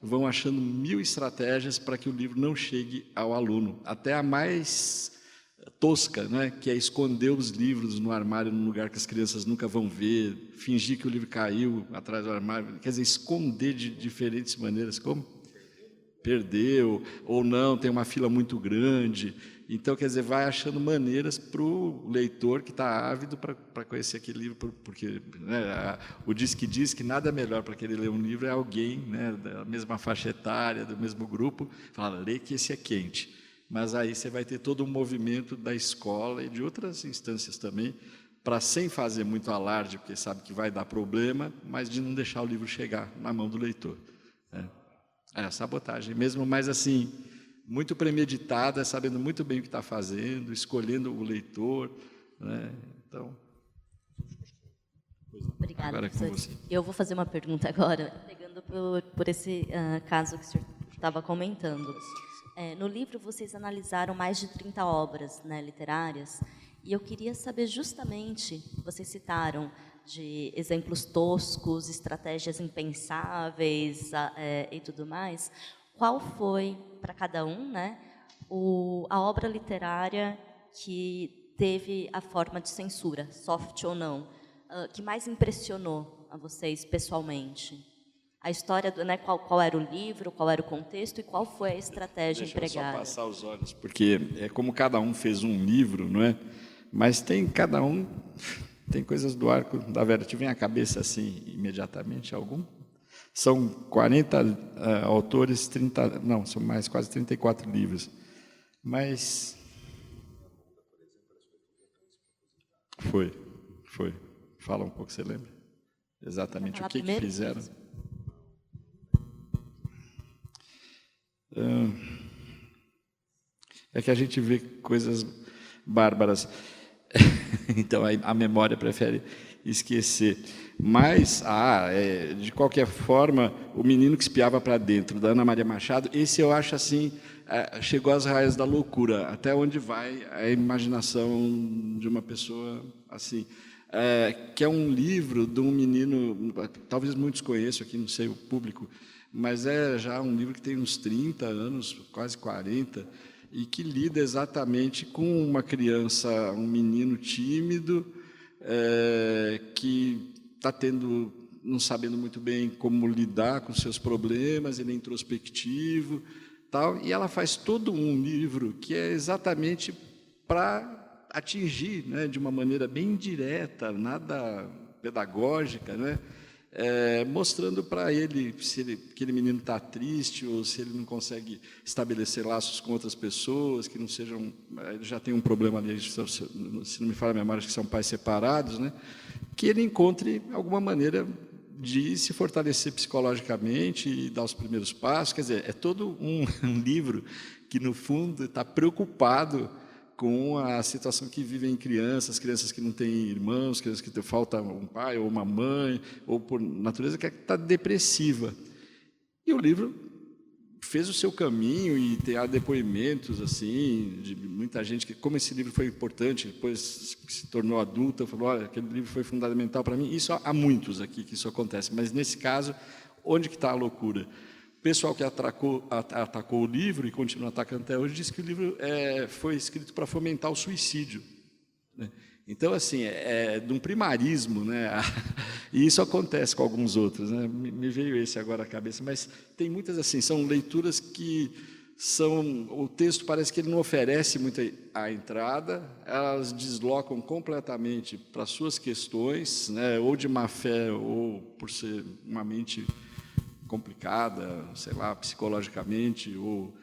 vão achando 1000 estratégias para que o livro não chegue ao aluno. Até a mais tosca, né, que é esconder os livros no armário, num lugar que as crianças nunca vão ver, fingir que o livro caiu atrás do armário, quer dizer, esconder de diferentes maneiras, como? Perdeu, ou não, tem uma fila muito grande. Então, quer dizer, vai achando maneiras para o leitor que está ávido para conhecer aquele livro, porque, né, o diz que nada melhor para querer ler um livro é alguém, né, da mesma faixa etária, do mesmo grupo, fala, lê que esse é quente. Mas aí você vai ter todo um movimento da escola e de outras instâncias também, para, sem fazer muito alarde, porque sabe que vai dar problema, mas de não deixar o livro chegar na mão do leitor. Sabotagem mesmo, mas assim, muito premeditada, sabendo muito bem o que está fazendo, escolhendo o leitor, né? Então, obrigada, agora é com você. Eu vou fazer uma pergunta agora, pegando por esse caso que o senhor estava comentando. No livro, vocês analisaram mais de 30 obras, né, literárias, e eu queria saber justamente, vocês citaram de exemplos toscos, estratégias impensáveis e tudo mais, qual foi, para cada um, né, a obra literária que teve a forma de censura, soft ou não, que mais impressionou a vocês pessoalmente? a história, né, qual era o livro, qual era o contexto e qual foi a estratégia empregada. Deixa eu só passar os olhos, porque é como cada um fez um livro, não é? Mas cada um tem coisas do arco da Vera. Te vem à cabeça assim imediatamente algum? São 40 autores, 30, não, são mais, quase 34 livros. Mas foi. Fala um pouco, você lembra? Exatamente o que fizeram? É que a gente vê coisas bárbaras, então a memória prefere esquecer. Mas, de qualquer forma, O Menino que Espiava para Dentro, da Ana Maria Machado, esse eu acho assim, chegou às raias da loucura, até onde vai a imaginação de uma pessoa assim. Que é um livro de um menino, talvez muitos conheçam aqui, não sei o público, mas é já um livro que tem uns 30 anos, quase 40, e que lida exatamente com uma criança, um menino tímido, que está não sabendo muito bem como lidar com seus problemas, ele é introspectivo, tal, e ela faz todo um livro que é exatamente para atingir, né, de uma maneira bem direta, nada pedagógica, né, mostrando para ele se aquele menino está triste ou se ele não consegue estabelecer laços com outras pessoas que não sejam, ele já tem um problema ali, se não me falha a memória, que são pais separados, né, que ele encontre alguma maneira de se fortalecer psicologicamente e dar os primeiros passos. Quer dizer, é todo um livro que, no fundo, está preocupado com a situação que vivem crianças que não têm irmãos, crianças que falta um pai ou uma mãe, ou por natureza que está depressiva. E o livro fez o seu caminho e tem depoimentos assim de muita gente que, como esse livro foi importante, depois que se tornou adulta, falou: olha, aquele livro foi fundamental para mim. Isso há muitos aqui que isso acontece, mas nesse caso, onde que está a loucura? O pessoal que atacou o livro e continua atacando até hoje diz que o livro foi escrito para fomentar o suicídio, né? Então, assim, de um primarismo, né? E isso acontece com alguns outros, né? Me veio esse agora à cabeça, mas tem muitas assim, são leituras que o texto parece que ele não oferece muito a entrada, elas deslocam completamente para suas questões, né? Ou de má fé, ou por ser uma mente complicada, sei lá, psicologicamente, ou,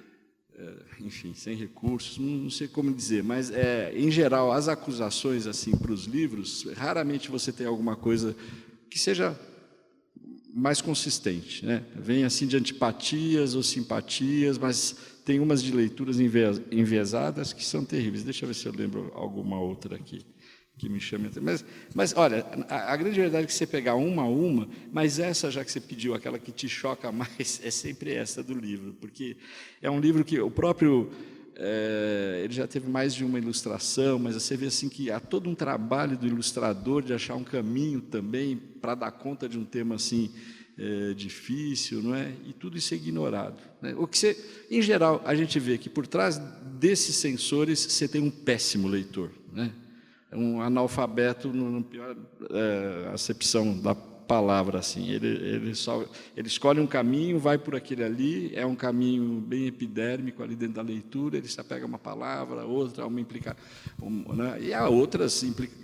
enfim, sem recursos, não sei como dizer, mas, em geral, as acusações assim para os livros, raramente você tem alguma coisa que seja mais consistente, né? Vem assim de antipatias ou simpatias, mas tem umas de leituras enviesadas que são terríveis. Deixa eu ver se eu lembro alguma outra aqui que me chame a atenção. Mas olha, a grande verdade é que você pegar uma a uma, mas essa, já que você pediu, aquela que te choca mais, é sempre essa do livro, porque é um livro que o próprio, ele já teve mais de uma ilustração, mas você vê assim que há todo um trabalho do ilustrador de achar um caminho também para dar conta de um tema assim difícil, não é? E tudo isso é ignorado, né? O que em geral, a gente vê que por trás desses sensores você tem um péssimo leitor, né? Um analfabeto, na pior acepção da palavra, assim. Ele escolhe um caminho, vai por aquele ali, é um caminho bem epidérmico ali dentro da leitura, ele se apega a uma palavra, outra, uma implicação, né? E há outras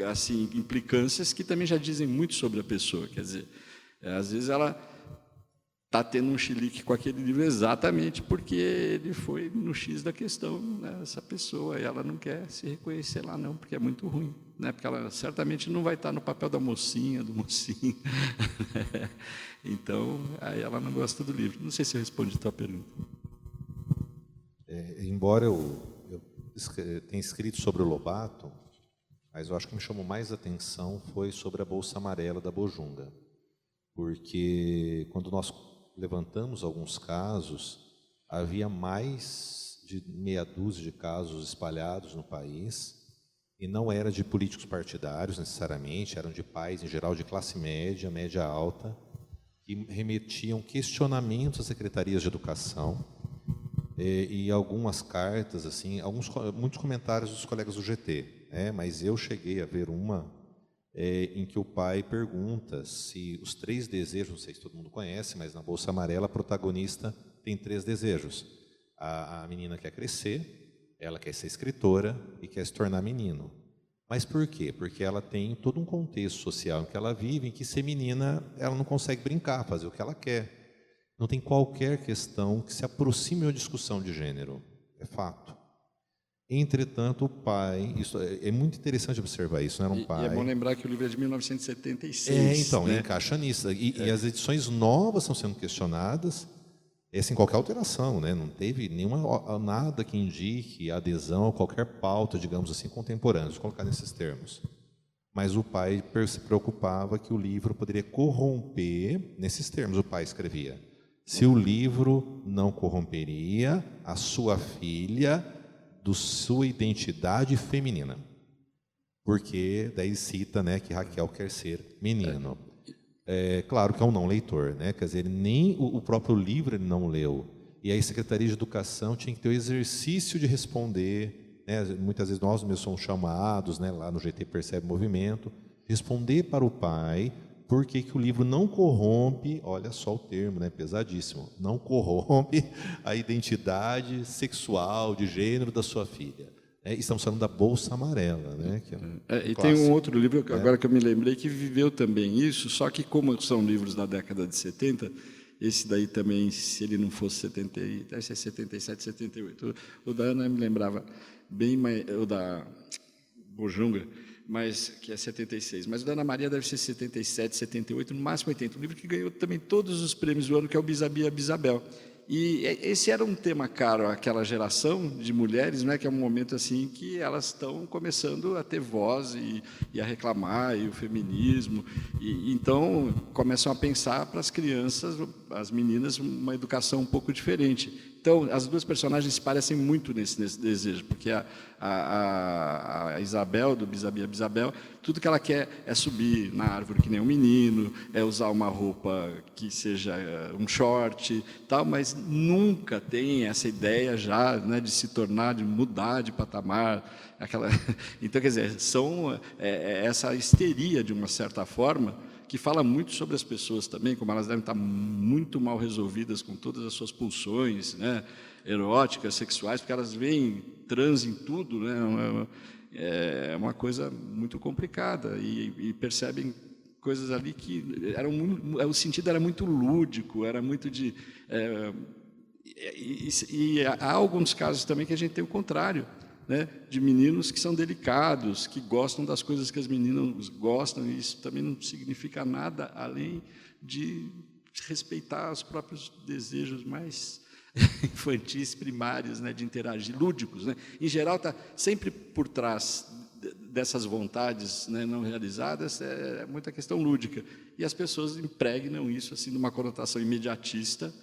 assim, implicâncias que também já dizem muito sobre a pessoa, quer dizer, às vezes ela está tendo um chilique com aquele livro exatamente porque ele foi no X da questão, né, essa pessoa, e ela não quer se reconhecer lá não, porque é muito ruim, né, porque ela certamente não vai estar no papel da mocinha, do mocinho. Então, aí ela não gosta do livro. Não sei se eu respondi a tua pergunta. Embora eu tenha escrito sobre o Lobato, mas eu acho que me chamou mais atenção foi sobre a Bolsa Amarela da Bojunga, porque quando nós levantamos alguns casos, havia mais de meia dúzia de casos espalhados no país, e não era de políticos partidários necessariamente, eram de pais, em geral, de classe média, média alta, que remetiam questionamentos às secretarias de educação, e algumas cartas, assim, muitos comentários dos colegas do GT, mas eu cheguei a ver uma em que o pai pergunta se os 3 desejos, não sei se todo mundo conhece, mas na Bolsa Amarela a protagonista tem 3 desejos. A menina quer crescer, ela quer ser escritora e quer se tornar menino. Mas por quê? Porque ela tem todo um contexto social em que ela vive, em que ser menina ela não consegue brincar, fazer o que ela quer. Não tem qualquer questão que se aproxime de uma discussão de gênero. É fato. Entretanto, o pai... Isso é muito interessante observar isso, né? Um pai... E é bom lembrar que o livro é de 1976. Então, né? encaixa nisso. E as edições novas estão sendo questionadas, sem qualquer alteração, né? Não teve nada que indique adesão a qualquer pauta, digamos assim, contemporânea, vou colocar nesses termos. Mas o pai se preocupava que o livro poderia corromper, nesses termos o pai escrevia, se o livro não corromperia a sua filha da sua identidade feminina. Porque daí cita, né, que Raquel quer ser menino. Claro que é um não leitor, né? Quer dizer, nem o próprio livro ele não leu. E aí a Secretaria de Educação tinha que ter o exercício de responder, né? Muitas vezes nós mesmos somos chamados, né, lá no GT Percebe Movimento, responder para o pai por que o livro não corrompe, olha só o termo, né, pesadíssimo, não corrompe a identidade sexual, de gênero da sua filha. Estamos falando da Bolsa Amarela, né? Que e tem um outro livro, agora que eu me lembrei, que viveu também isso, só que como são livros da década de 70, esse daí também, se ele não fosse 77, 78, o da Ana me lembrava bem mais, o da Bojunga, mas, que é 76, mas o da Ana Maria deve ser 77, 78, no máximo 80, um livro que ganhou também todos os prêmios do ano, que é o Bisabia Bisabel. E esse era um tema caro àquela geração de mulheres, né, que é um momento assim que elas estão começando a ter voz e a reclamar, e o feminismo, e então começam a pensar para as crianças, as meninas, uma educação um pouco diferente. Então, as duas personagens se parecem muito nesse desejo, porque a Isabel, do Bisabia Bisabel, tudo que ela quer é subir na árvore que nem um menino, é usar uma roupa que seja um short, tal, mas nunca tem essa ideia já, né, de se tornar, de mudar de patamar. Então, quer dizer, são essa histeria, de uma certa forma, que fala muito sobre as pessoas também, como elas devem estar muito mal resolvidas com todas as suas pulsões, né, eróticas, sexuais, porque elas veem trans em tudo, né, é uma coisa muito complicada, e percebem coisas ali que o sentido era muito lúdico, era muito de... E há alguns casos também que a gente tem o contrário, né, de meninos que são delicados, que gostam das coisas que as meninas gostam, e isso também não significa nada além de respeitar os próprios desejos mais infantis, primários, né, de interagir, lúdicos, né? Em geral, está sempre por trás dessas vontades, né, não realizadas, muita questão lúdica, e as pessoas impregnam isso assim numa conotação imediatista,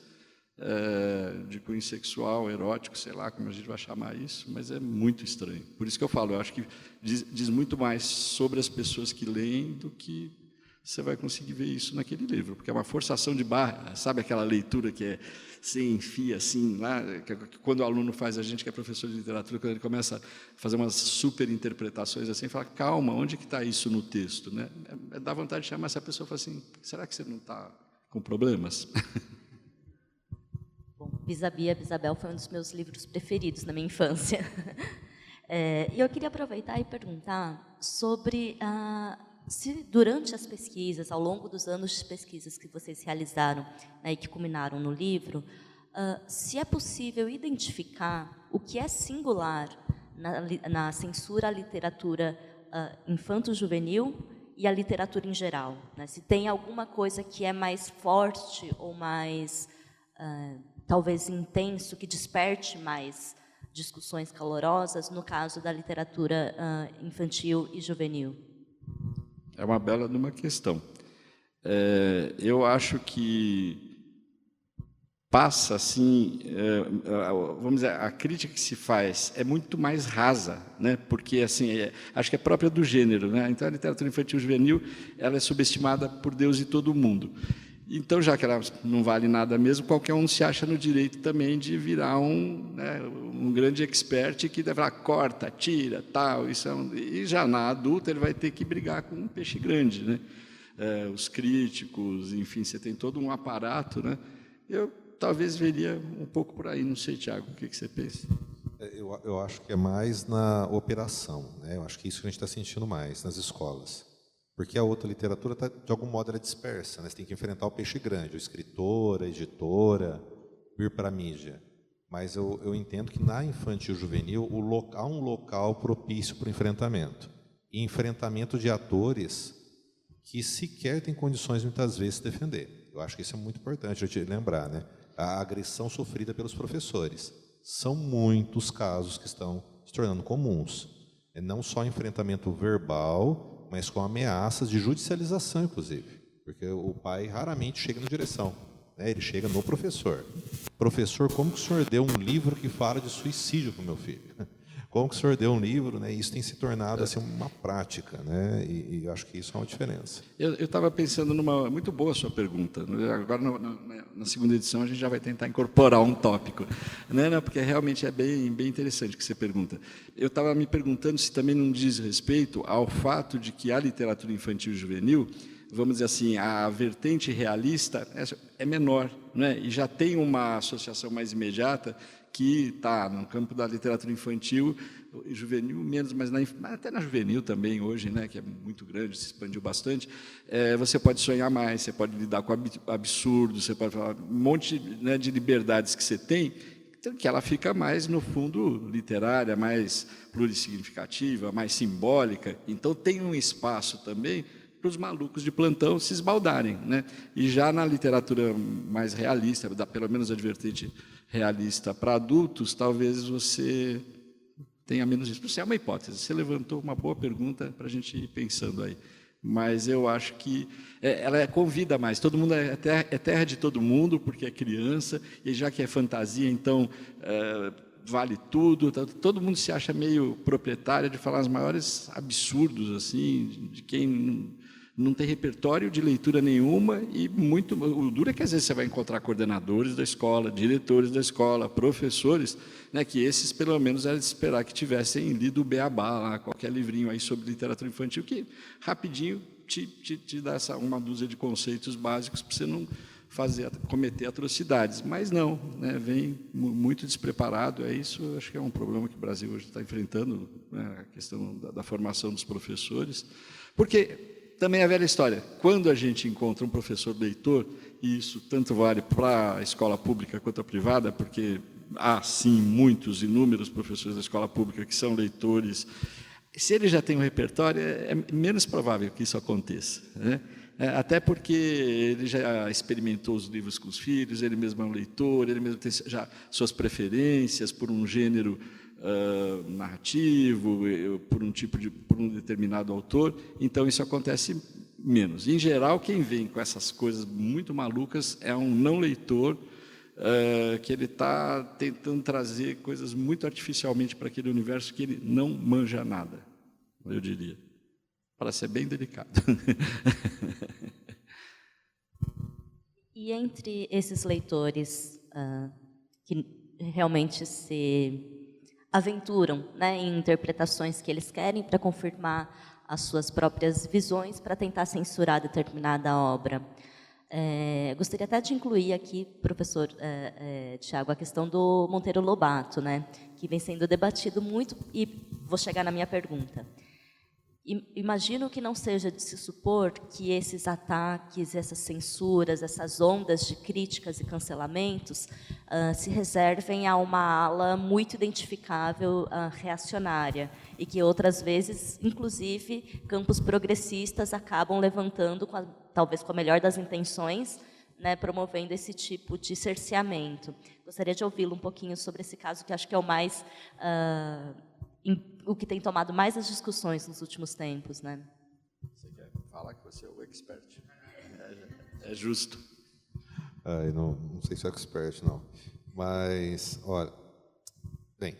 de cunho sexual, erótico, sei lá como a gente vai chamar isso, mas é muito estranho. Por isso que eu falo, eu acho que diz muito mais sobre as pessoas que leem do que você vai conseguir ver isso naquele livro, porque é uma forçação de barra, sabe aquela leitura que você enfia assim, lá, que quando o aluno faz, a gente que é professor de literatura, quando ele começa a fazer umas super interpretações assim, fala, calma, onde que está isso no texto? Né? Dá vontade de chamar essa pessoa e falar assim, será que você não está com problemas? Bom, Bisabia Bisabel foi um dos meus livros preferidos na minha infância. E eu queria aproveitar e perguntar sobre se durante as pesquisas, ao longo dos anos de pesquisas que vocês realizaram, né, e que culminaram no livro, se é possível identificar o que é singular na censura à literatura infanto-juvenil e à literatura em geral, né? Se tem alguma coisa que é mais forte ou mais... talvez intenso, que desperte mais discussões calorosas, no caso da literatura infantil e juvenil? É uma bela de uma questão. Eu acho que passa, assim, vamos dizer, a crítica que se faz é muito mais rasa, né? Porque, assim, acho que é própria do gênero, né? Então, a literatura infantil juvenil, ela é subestimada por Deus e todo mundo. Então, já que ela não vale nada mesmo, qualquer um se acha no direito também de virar um grande expert que deve falar, corta, tira, tal. E já na adulta ele vai ter que brigar com um peixe grande, né? Os críticos, enfim, você tem todo um aparato, né? Eu talvez veria um pouco por aí, não sei, Tiago, o que você pensa? Eu acho que é mais na operação, né? Eu acho que isso que a gente está sentindo mais nas escolas. Porque a outra literatura, de algum modo, ela é dispersa, né? Você tem que enfrentar o peixe grande, o escritor, a editora, vir para a mídia. Mas eu entendo que na infantil juvenil há um local propício para o enfrentamento. E enfrentamento de atores que sequer têm condições, muitas vezes, de se defender. Eu acho que isso é muito importante eu te lembrar, né? A agressão sofrida pelos professores. São muitos casos que estão se tornando comuns. É não só enfrentamento verbal, mas com ameaças de judicialização, inclusive. Porque o pai raramente chega na direção, né? Ele chega no professor. Professor, como que o senhor deu um livro que fala de suicídio para o meu filho? Como que o senhor deu um livro, né? Isso tem se tornado assim, uma prática, né? E eu acho que isso é uma diferença. Eu estava pensando numa... Muito boa a sua pergunta. Agora, na segunda edição, a gente já vai tentar incorporar um tópico, né? Não, porque realmente é bem interessante o que você pergunta. Eu estava me perguntando se também não diz respeito ao fato de que a literatura infantil e juvenil, vamos dizer assim, a vertente realista é menor, né? E já tem uma associação mais imediata que está no campo da literatura infantil e juvenil menos, mas até na juvenil também hoje, né, que é muito grande, se expandiu bastante, você pode sonhar mais, você pode lidar com absurdos, você pode falar um monte, né, de liberdades que você tem, que ela fica mais, no fundo, literária, mais plurissignificativa, mais simbólica. Então, tem um espaço também para os malucos de plantão se esbaldarem, né? E já na literatura mais realista, pelo menos a vertente realista para adultos, talvez você tenha menos isso. Isso é uma hipótese. Você levantou uma boa pergunta para a gente ir pensando aí. Mas eu acho que ela convida mais. Todo mundo é terra de todo mundo, porque é criança, e já que é fantasia, então vale tudo. Todo mundo se acha meio proprietário de falar os maiores absurdos, assim, de quem não tem repertório de leitura nenhuma, e o duro é que às vezes você vai encontrar coordenadores da escola, diretores da escola, professores, né, que esses pelo menos era de esperar que tivessem lido o Beabá, lá, qualquer livrinho aí sobre literatura infantil, que rapidinho te dá uma dúzia de conceitos básicos para você não cometer atrocidades. Mas não, né, vem muito despreparado, isso acho que é um problema que o Brasil hoje está enfrentando, né, a questão da formação dos professores, porque também é a velha história. Quando a gente encontra um professor leitor, e isso tanto vale para a escola pública quanto a privada, porque há, sim, inúmeros professores da escola pública que são leitores, se ele já tem um repertório, é menos provável que isso aconteça, né? Até porque ele já experimentou os livros com os filhos, ele mesmo é um leitor, ele mesmo tem já suas preferências por um gênero narrativo, por um determinado autor, então isso acontece menos. Em geral, quem vem com essas coisas muito malucas é um não leitor, que ele está tentando trazer coisas muito artificialmente para aquele universo que ele não manja nada, eu diria, para ser bem delicado. E entre esses leitores que realmente se aventuram, né, em interpretações que eles querem para confirmar as suas próprias visões, para tentar censurar determinada obra. Gostaria até de incluir aqui, professor Tiago, a questão do Monteiro Lobato, né, que vem sendo debatido muito, e vou chegar na minha pergunta. Imagino que não seja de se supor que esses ataques, essas censuras, essas ondas de críticas e cancelamentos se reservem a uma ala muito identificável reacionária, e que outras vezes, inclusive, campos progressistas acabam levantando, talvez com a melhor das intenções, né, promovendo esse tipo de cerceamento. Gostaria de ouvi-lo um pouquinho sobre esse caso, que acho que é o mais... o que tem tomado mais as discussões nos últimos tempos, né? Você quer falar que você é o expert? É justo. Não sei se é expert, não. Mas, olha, bem,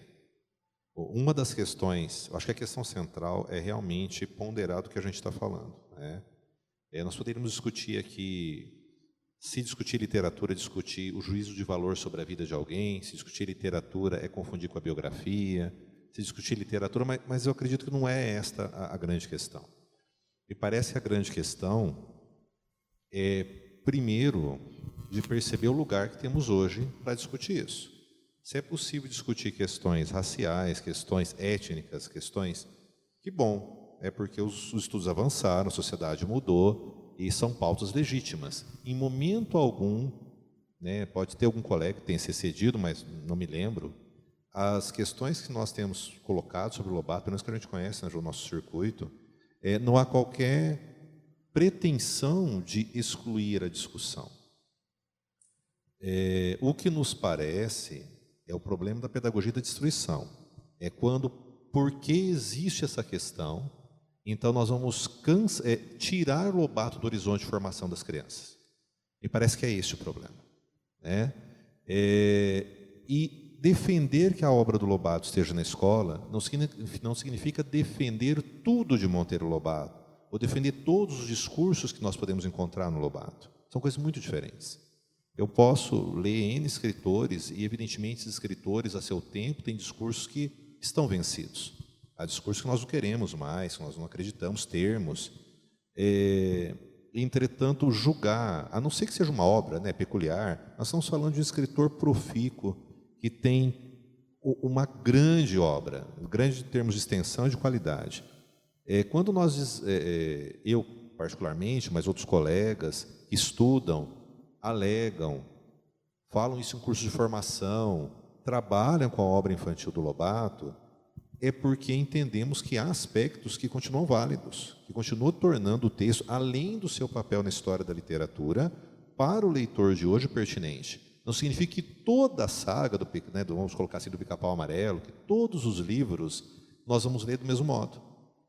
uma das questões, eu acho que a questão central é realmente ponderar do que a gente está falando, né? Nós poderíamos discutir aqui Se discutir literatura é discutir o juízo de valor sobre a vida de alguém, se discutir literatura é confundir com a biografia, se discutir literatura, mas eu acredito que não é esta a grande questão. Me parece que a grande questão é, primeiro, de perceber o lugar que temos hoje para discutir isso. Se é possível discutir questões raciais, questões étnicas, questões... Que bom, é porque os estudos avançaram, a sociedade mudou e são pautas legítimas. Em momento algum, né, pode ter algum colega que tenha se excedido, mas não me lembro, as questões que nós temos colocado sobre o Lobato, pelo menos que a gente conhece no nosso circuito, não há qualquer pretensão de excluir a discussão. O que nos parece é o problema da pedagogia da destruição. É quando, porque existe essa questão, então nós vamos tirar o Lobato do horizonte de formação das crianças. Me parece que é esse o problema, né? E defender que a obra do Lobato esteja na escola não significa defender tudo de Monteiro Lobato, ou defender todos os discursos que nós podemos encontrar no Lobato. São coisas muito diferentes. Eu posso ler N escritores, e evidentemente esses escritores, a seu tempo, têm discursos que estão vencidos. Há discursos que nós não queremos mais, que nós não acreditamos termos. Entretanto, julgar, a não ser que seja uma obra, né, peculiar, nós estamos falando de um escritor profícuo, que tem uma grande obra, grande em termos de extensão e de qualidade. Quando eu particularmente, mas outros colegas, estudam, alegam, falam isso em cursos de formação, trabalham com a obra infantil do Lobato, é porque entendemos que há aspectos que continuam válidos, que continuam tornando o texto, além do seu papel na história da literatura, para o leitor de hoje pertinente. Não significa que toda a saga, vamos colocar assim, do Pica-Pau Amarelo, que todos os livros nós vamos ler do mesmo modo,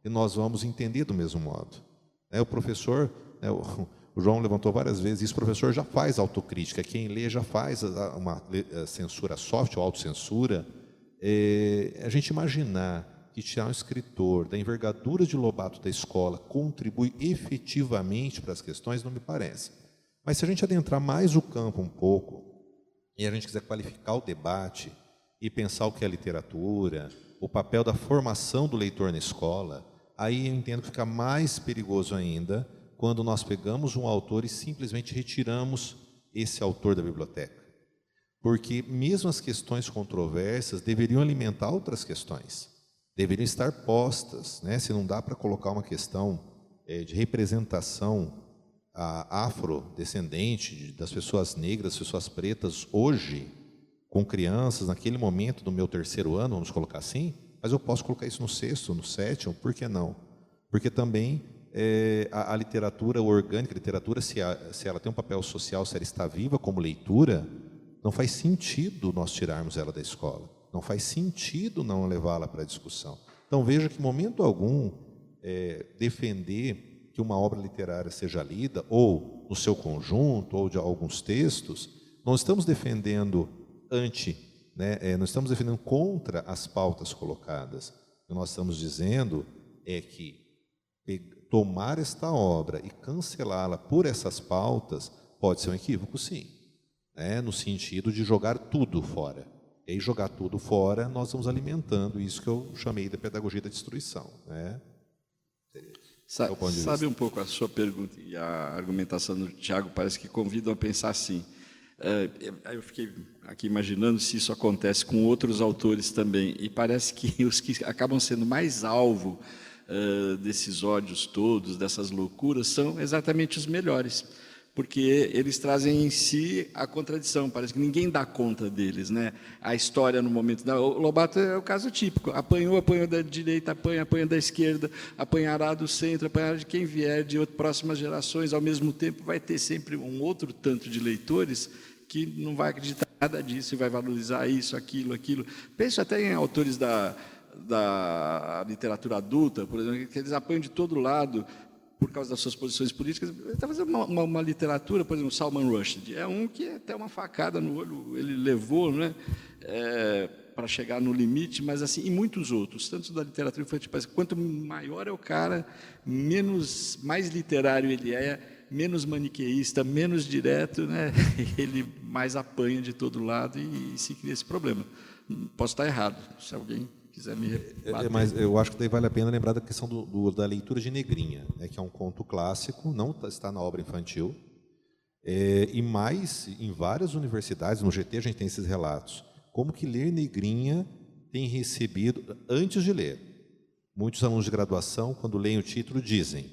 e nós vamos entender do mesmo modo. O professor, o João levantou várias vezes isso, o professor já faz autocrítica, quem lê já faz uma censura soft ou autocensura. A gente imaginar que tirar um escritor da envergadura de Lobato da escola contribui efetivamente para as questões, não me parece. Mas se a gente adentrar mais o campo um pouco, e a gente quiser qualificar o debate e pensar o que é literatura, o papel da formação do leitor na escola, aí eu entendo que fica mais perigoso ainda quando nós pegamos um autor e simplesmente retiramos esse autor da biblioteca. Porque mesmo as questões controversas deveriam alimentar outras questões, deveriam estar postas, né? Se não dá para colocar uma questão de representação afrodescendente, das pessoas negras, das pessoas pretas, hoje, com crianças, naquele momento do meu 3º ano, vamos colocar assim, mas eu posso colocar isso no 6º, no 7º, por que não? Porque também a literatura orgânica, a literatura, se ela tem um papel social, se ela está viva como leitura, não faz sentido nós tirarmos ela da escola, não faz sentido não levá-la para a discussão. Então, veja que, em momento algum, defender que uma obra literária seja lida, ou no seu conjunto, ou de alguns textos, não estamos defendendo não estamos defendendo contra as pautas colocadas. O que nós estamos dizendo é que tomar esta obra e cancelá-la por essas pautas pode ser um equívoco, sim, no sentido de jogar tudo fora. E aí, jogar tudo fora, nós vamos alimentando isso que eu chamei de pedagogia da destruição. Sabe um pouco a sua pergunta e a argumentação do Tiago parece que convidam a pensar assim. Eu fiquei aqui imaginando se isso acontece com outros autores também, e parece que os que acabam sendo mais alvo desses ódios todos, dessas loucuras, são exatamente os melhores, porque eles trazem em si a contradição, parece que ninguém dá conta deles, né? A história no momento... O Lobato é o caso típico, apanhou da direita, apanha da esquerda, apanhará do centro, apanhará de quem vier, de próximas gerações, ao mesmo tempo vai ter sempre um outro tanto de leitores que não vai acreditar em nada disso e vai valorizar isso, aquilo. Penso até em autores da literatura adulta, por exemplo, que eles apanham de todo lado, por causa das suas posições políticas. Ele está fazendo uma literatura, por exemplo, Salman Rushdie, é um que até uma facada no olho ele levou, né? para chegar no limite, mas assim, e muitos outros, tanto da literatura infantil, quanto maior é o cara, mais literário ele é, menos maniqueísta, menos direto, né? Ele mais apanha de todo lado e se cria esse problema. Posso estar errado, se alguém quiser me rebater. Mas eu acho que daí vale a pena lembrar da questão da leitura de Negrinha, né, que é um conto clássico, não está na obra infantil, e mais, em várias universidades, no GT a gente tem esses relatos, como que ler Negrinha tem recebido, antes de ler, muitos alunos de graduação, quando leem o título, dizem,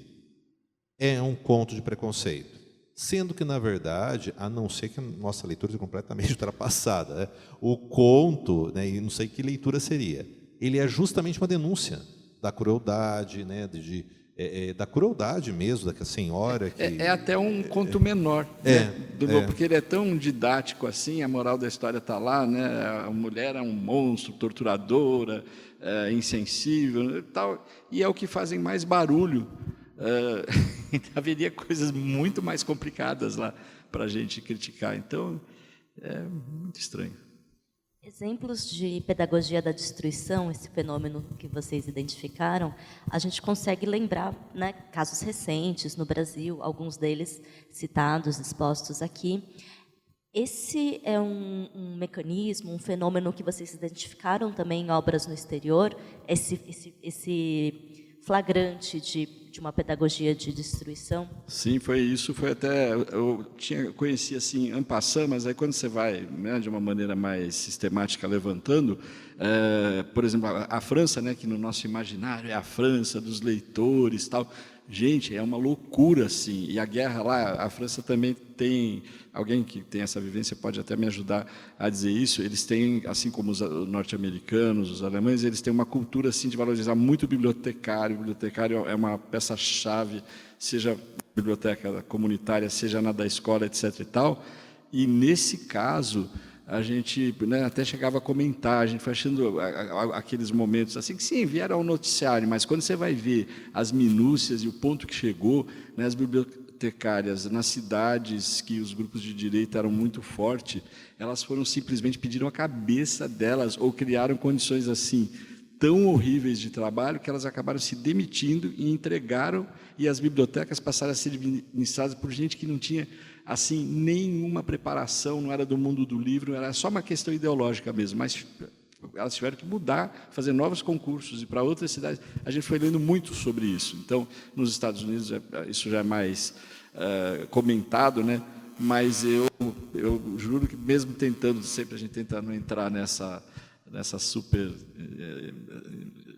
é um conto de preconceito. Sendo que, na verdade, a não ser que a nossa leitura seja completamente ultrapassada, né, o conto, né, e não sei que leitura seria, ele é justamente uma denúncia da crueldade, né, da crueldade mesmo, da senhora que... É até um conto menor, né? Porque ele é tão didático assim, a moral da história está lá, né? A mulher é um monstro, torturadora, insensível, tal, e é o que fazem mais barulho. Haveria coisas muito mais complicadas lá para a gente criticar, então é muito estranho. Exemplos de pedagogia da destruição, esse fenômeno que vocês identificaram, a gente consegue lembrar, né, casos recentes no Brasil, alguns deles citados, expostos aqui. Esse é um mecanismo, um fenômeno que vocês identificaram também em obras no exterior, esse flagrante de uma pedagogia de destruição? Sim, foi isso. Foi até eu conhecia assim en passant, mas aí quando você vai, né, de uma maneira mais sistemática levantando, por exemplo, a França, né, que no nosso imaginário é a França dos leitores, tal. Gente, é uma loucura assim. E a guerra lá, a França também tem, alguém que tem essa vivência pode até me ajudar a dizer isso. Eles têm, assim como os norte-americanos, os alemães, eles têm uma cultura assim de valorizar muito o bibliotecário. O bibliotecário é uma peça-chave, seja biblioteca comunitária, seja na da escola, etc. e tal. E nesse caso a gente, né, até chegava a comentar, a gente foi achando aqueles momentos assim, que sim, vieram ao noticiário, mas quando você vai ver as minúcias e o ponto que chegou, né, as bibliotecárias nas cidades que os grupos de direita eram muito fortes, elas foram simplesmente, pediram a cabeça delas, ou criaram condições assim, tão horríveis de trabalho, que elas acabaram se demitindo e entregaram, e as bibliotecas passaram a ser administradas por gente que não tinha assim nenhuma preparação, não era do mundo do livro, era só uma questão ideológica mesmo, mas elas tiveram que mudar, fazer novos concursos, e para outras cidades. A gente foi lendo muito sobre isso. Então, nos Estados Unidos, isso já é mais comentado, né? Mas eu juro que mesmo tentando, sempre a gente tenta não entrar nessa super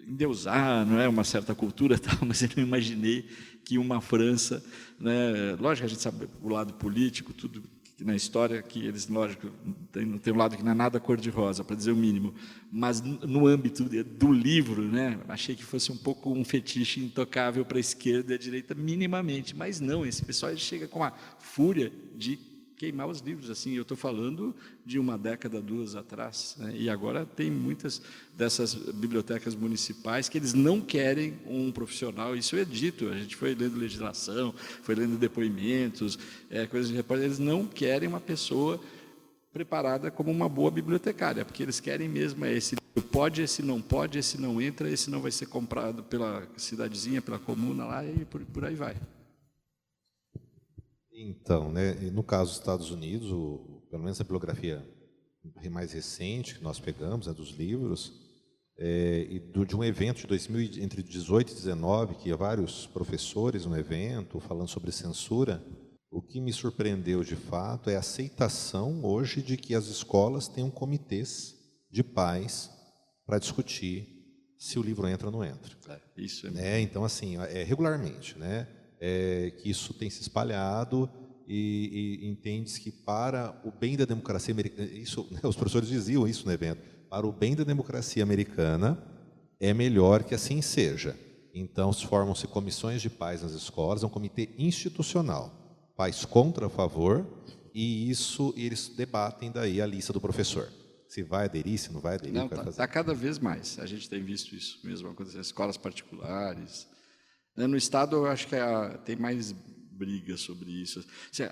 endeusar, não é, uma certa cultura tal, mas eu não imaginei que uma França, né, lógico que a gente sabe o lado político, tudo na história que eles, lógico, tem um lado que não é nada cor-de-rosa, para dizer o mínimo, mas no âmbito do livro, né, achei que fosse um pouco um fetiche intocável para a esquerda e a direita minimamente, mas não, esse pessoal chega com a fúria de queimar os livros, assim, eu estou falando de uma década, duas atrás, né? E agora tem muitas dessas bibliotecas municipais que eles não querem um profissional, isso é dito, a gente foi lendo legislação, foi lendo depoimentos, coisas de repórter, eles não querem uma pessoa preparada como uma boa bibliotecária, porque eles querem mesmo esse pode, esse não pode, esse não entra, esse não vai ser comprado pela cidadezinha, pela comuna lá, e por aí vai. Então, né, no caso dos Estados Unidos, pelo menos a bibliografia mais recente que nós pegamos, né, dos livros, de um evento de 2000, entre 18 e 19, que ia vários professores no evento falando sobre censura, o que me surpreendeu de fato é a aceitação hoje de que as escolas tenham comitês de pais para discutir se o livro entra ou não entra. Isso é né? Então, assim, regularmente, né? Que isso tem se espalhado e entende-se que para o bem da democracia americana, isso, né, os professores diziam isso no evento, para o bem da democracia americana é melhor que assim seja. Então, formam-se comissões de pais nas escolas, é um comitê institucional, pais contra a favor, e isso eles debatem daí a lista do professor. Se vai aderir, se não vai aderir. Não, está cada vez mais, a gente tem visto isso mesmo acontecer, escolas particulares. No Estado, eu acho que tem mais briga sobre isso.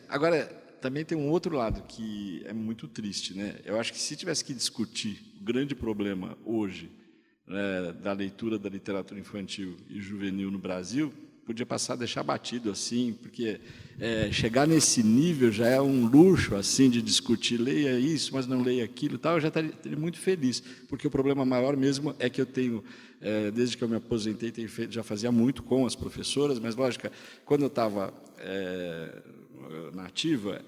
Agora, também tem um outro lado que é muito triste, né? Eu acho que se tivesse que discutir o grande problema hoje, né, da leitura da literatura infantil e juvenil no Brasil, podia passar a deixar batido assim, porque chegar nesse nível já é um luxo assim de discutir, leia isso, mas não leia aquilo e tal, eu já estaria muito feliz, porque o problema maior mesmo é que eu tenho, desde que eu me aposentei, tenho feito, já fazia muito com as professoras, mas, lógico, quando eu estava na ativa,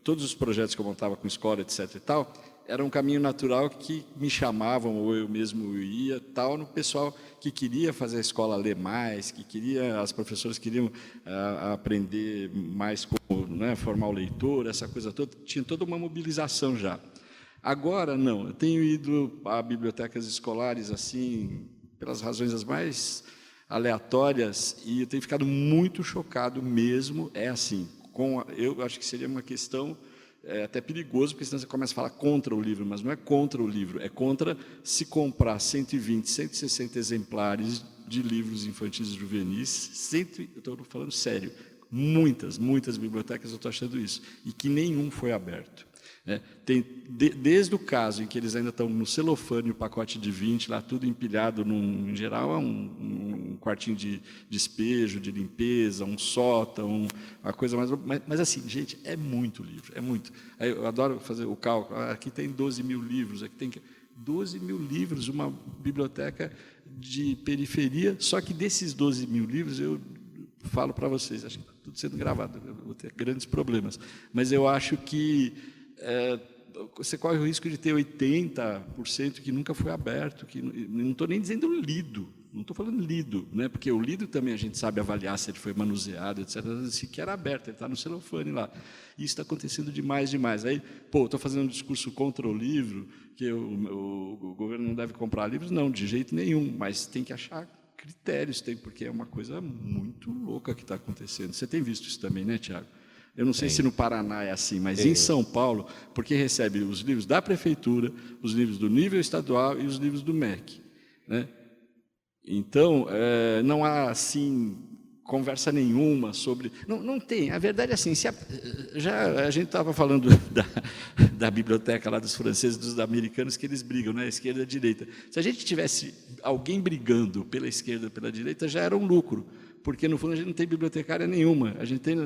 todos os projetos que eu montava com escola, etc. e tal, era um caminho natural que me chamavam, ou eu mesmo ia, tal, no pessoal que queria fazer a escola ler mais, que queria, as professoras queriam aprender mais como, né, formar o leitor, essa coisa toda, tinha toda uma mobilização já. Agora, não, eu tenho ido a bibliotecas escolares, assim, pelas razões as mais aleatórias, e eu tenho ficado muito chocado mesmo, assim, eu acho que seria uma questão até perigoso, porque senão você começa a falar contra o livro, mas não é contra o livro, é contra se comprar 120, 160 exemplares de livros infantis e juvenis, eu estou falando sério, muitas bibliotecas eu estou achando isso, e que nenhum foi aberto. Tem, desde o caso em que eles ainda estão no celofane, o pacote de 20, lá tudo empilhado, em geral, é um quartinho de despejo, de limpeza, um sótão, uma coisa mais... Mas assim, gente, é muito livro, é muito. Eu adoro fazer o cálculo, aqui tem 12 mil livros, aqui tem 12 mil livros, uma biblioteca de periferia, só que desses 12 mil livros, eu falo para vocês, acho que está tudo sendo gravado, eu vou ter grandes problemas, mas eu acho que você corre o risco de ter 80% que nunca foi aberto, que não estou nem dizendo lido, não estou falando lido, né? Porque o lido também a gente sabe avaliar se ele foi manuseado, etc., sequer aberto, ele está no celofane lá. Isso está acontecendo demais. Aí, estou fazendo um discurso contra o livro, que o governo não deve comprar livros, não, de jeito nenhum, mas tem que achar critérios, porque é uma coisa muito louca que está acontecendo. Você tem visto isso também, né, Tiago? Eu não sei se no Paraná é assim, mas em São Paulo, porque recebe os livros da prefeitura, os livros do nível estadual e os livros do MEC, né? Então, não há, assim, conversa nenhuma sobre... Não tem, a verdade é assim, a gente estava falando da biblioteca lá dos franceses, dos americanos, que eles brigam, né, esquerda e direita. Se a gente tivesse alguém brigando pela esquerda e pela direita, já era um lucro, porque, no fundo, a gente não tem bibliotecária nenhuma. A gente tem,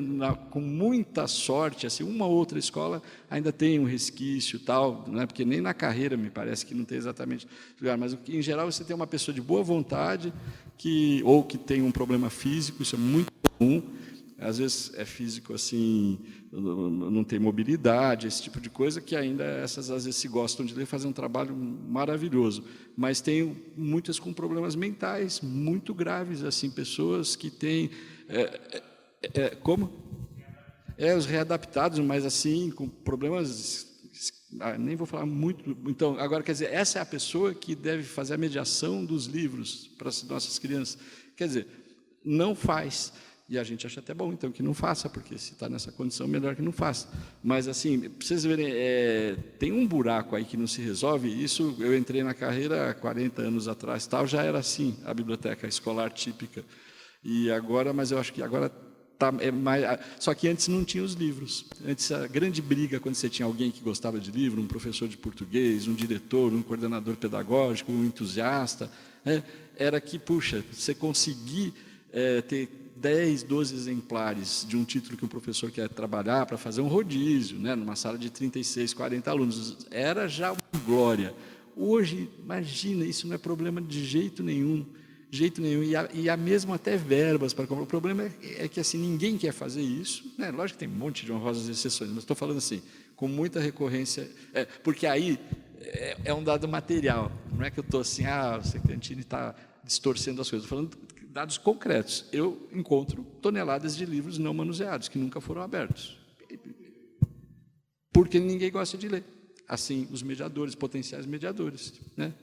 com muita sorte, assim, uma ou outra escola ainda tem um resquício, tal, né? Porque nem na carreira, me parece, que não tem exatamente lugar. Mas, em geral, você tem uma pessoa de boa vontade, ou que tem um problema físico, isso é muito comum. Às vezes é físico, assim, não tem mobilidade, esse tipo de coisa, que ainda essas, às vezes, se gostam de ler, fazem um trabalho maravilhoso. Mas tem muitas com problemas mentais muito graves, assim, pessoas que têm... como? Os readaptados, mas, assim, com problemas... nem vou falar muito... Então, agora, quer dizer, essa é a pessoa que deve fazer a mediação dos livros para as nossas crianças. Quer dizer, não faz... E a gente acha até bom, então, que não faça, porque se está nessa condição, melhor que não faça. Mas, assim, para vocês verem, tem um buraco aí que não se resolve. Isso, eu entrei na carreira há 40 anos atrás, tal, já era assim, a biblioteca escolar típica. E agora, mas eu acho que agora mais... Só que antes não tinha os livros. Antes, a grande briga, quando você tinha alguém que gostava de livro, um professor de português, um diretor, um coordenador pedagógico, um entusiasta, era que, puxa, você conseguir ter 10, 12 exemplares de um título que o professor quer trabalhar para fazer um rodízio, né, numa sala de 36, 40 alunos, era já uma glória. Hoje, imagina, isso não é problema de jeito nenhum, e há mesmo até verbas para comprar. O problema é que assim, ninguém quer fazer isso, né? Lógico que tem um monte de honrosas exceções, mas estou falando assim, com muita recorrência, porque aí é um dado material, não é que eu estou assim, o Secantini está distorcendo as coisas, estou falando dados concretos. Eu encontro toneladas de livros não manuseados, que nunca foram abertos. Porque ninguém gosta de ler. Assim, os mediadores, potenciais mediadores. Né?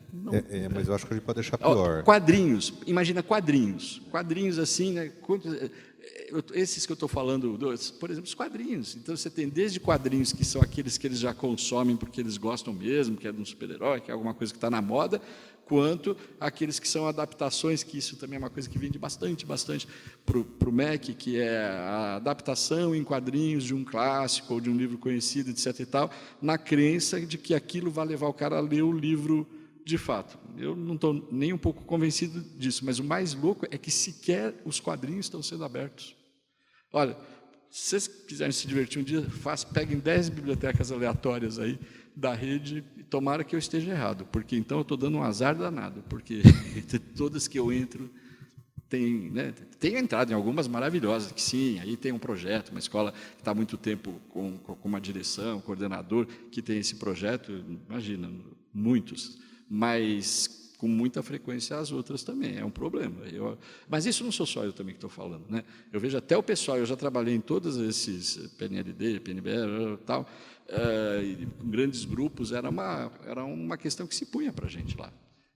Mas eu acho que a gente pode deixar pior. Quadrinhos, imagina quadrinhos. Quadrinhos assim, né? esses que eu estou falando, por exemplo, os quadrinhos. Então, você tem desde quadrinhos que são aqueles que eles já consomem porque eles gostam mesmo, que é de um super-herói, que é alguma coisa que está na moda, quanto aqueles que são adaptações, que isso também é uma coisa que vende bastante para o MEC, que é a adaptação em quadrinhos de um clássico ou de um livro conhecido, etc. e tal, na crença de que aquilo vai levar o cara a ler o livro de fato. Eu não estou nem um pouco convencido disso, mas o mais louco é que sequer os quadrinhos estão sendo abertos. Olha, se vocês quiserem se divertir um dia, peguem 10 bibliotecas aleatórias aí da rede, e tomara que eu esteja errado, porque então eu estou dando um azar danado, porque todas que eu entro, tenho entrado em algumas maravilhosas, que sim, aí tem um projeto, uma escola que está há muito tempo com uma direção, um coordenador, que tem esse projeto, imagina, muitos, mas com muita frequência as outras também, é um problema. Mas isso não sou só eu também que estou falando, né? Eu vejo até o pessoal, eu já trabalhei em todos esses PNLD, PNBR, tal, com grandes grupos, era uma questão que se punha para a gente lá.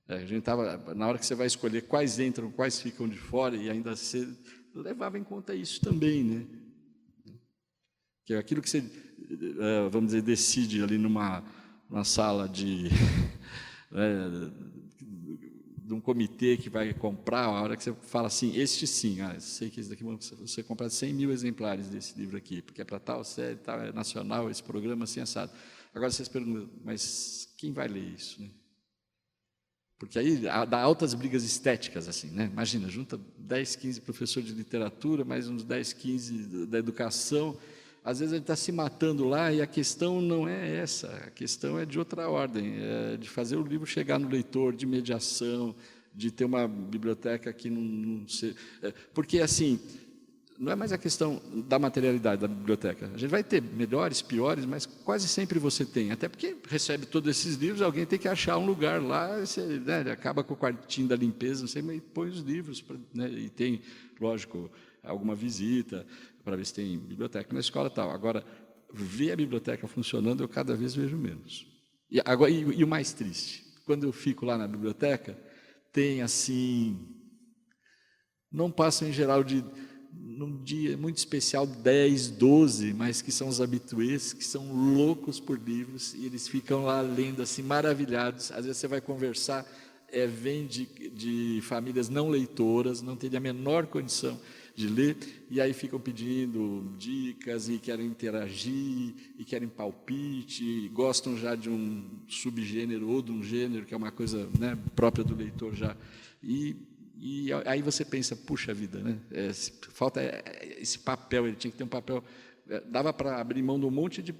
A gente estava, na hora que você vai escolher quais entram, quais ficam de fora, e ainda você levava em conta isso também, né? Que é aquilo que você, vamos dizer, decide ali numa sala de um comitê que vai comprar, a hora que você fala assim, este sim, sei que esse daqui você comprar 100 mil exemplares desse livro aqui, porque é para tal série, tal, é nacional, esse programa assim, assado. Agora vocês perguntam, mas quem vai ler isso, né? Porque aí dá altas brigas estéticas, assim, né? Imagina, junta 10, 15 professores de literatura, mais uns 10, 15 da educação. Às vezes a gente está se matando lá e a questão não é essa, a questão é de outra ordem, é de fazer o livro chegar no leitor, de mediação, de ter uma biblioteca que não se... Porque, assim, não é mais a questão da materialidade da biblioteca. A gente vai ter melhores, piores, mas quase sempre você tem. Até porque recebe todos esses livros, alguém tem que achar um lugar lá, você, acaba com o quartinho da limpeza, não sei, mas põe os livros, e tem, lógico, alguma visita, para ver se tem biblioteca na escola e tal. Agora, ver a biblioteca funcionando, eu cada vez vejo menos. E o mais triste, quando eu fico lá na biblioteca, tem assim, não passam em geral num dia muito especial, 10, 12, mas que são os habituês, que são loucos por livros, e eles ficam lá lendo, assim, maravilhados. Às vezes você vai conversar, vem de famílias não leitoras, não tem a menor condição de ler, e aí ficam pedindo dicas, e querem interagir, e querem palpite, e gostam já de um subgênero ou de um gênero, que é uma coisa, né, própria do leitor já. E aí você pensa, puxa vida, né? Falta esse papel, ele tinha que ter um papel... Dava para abrir mão de um monte de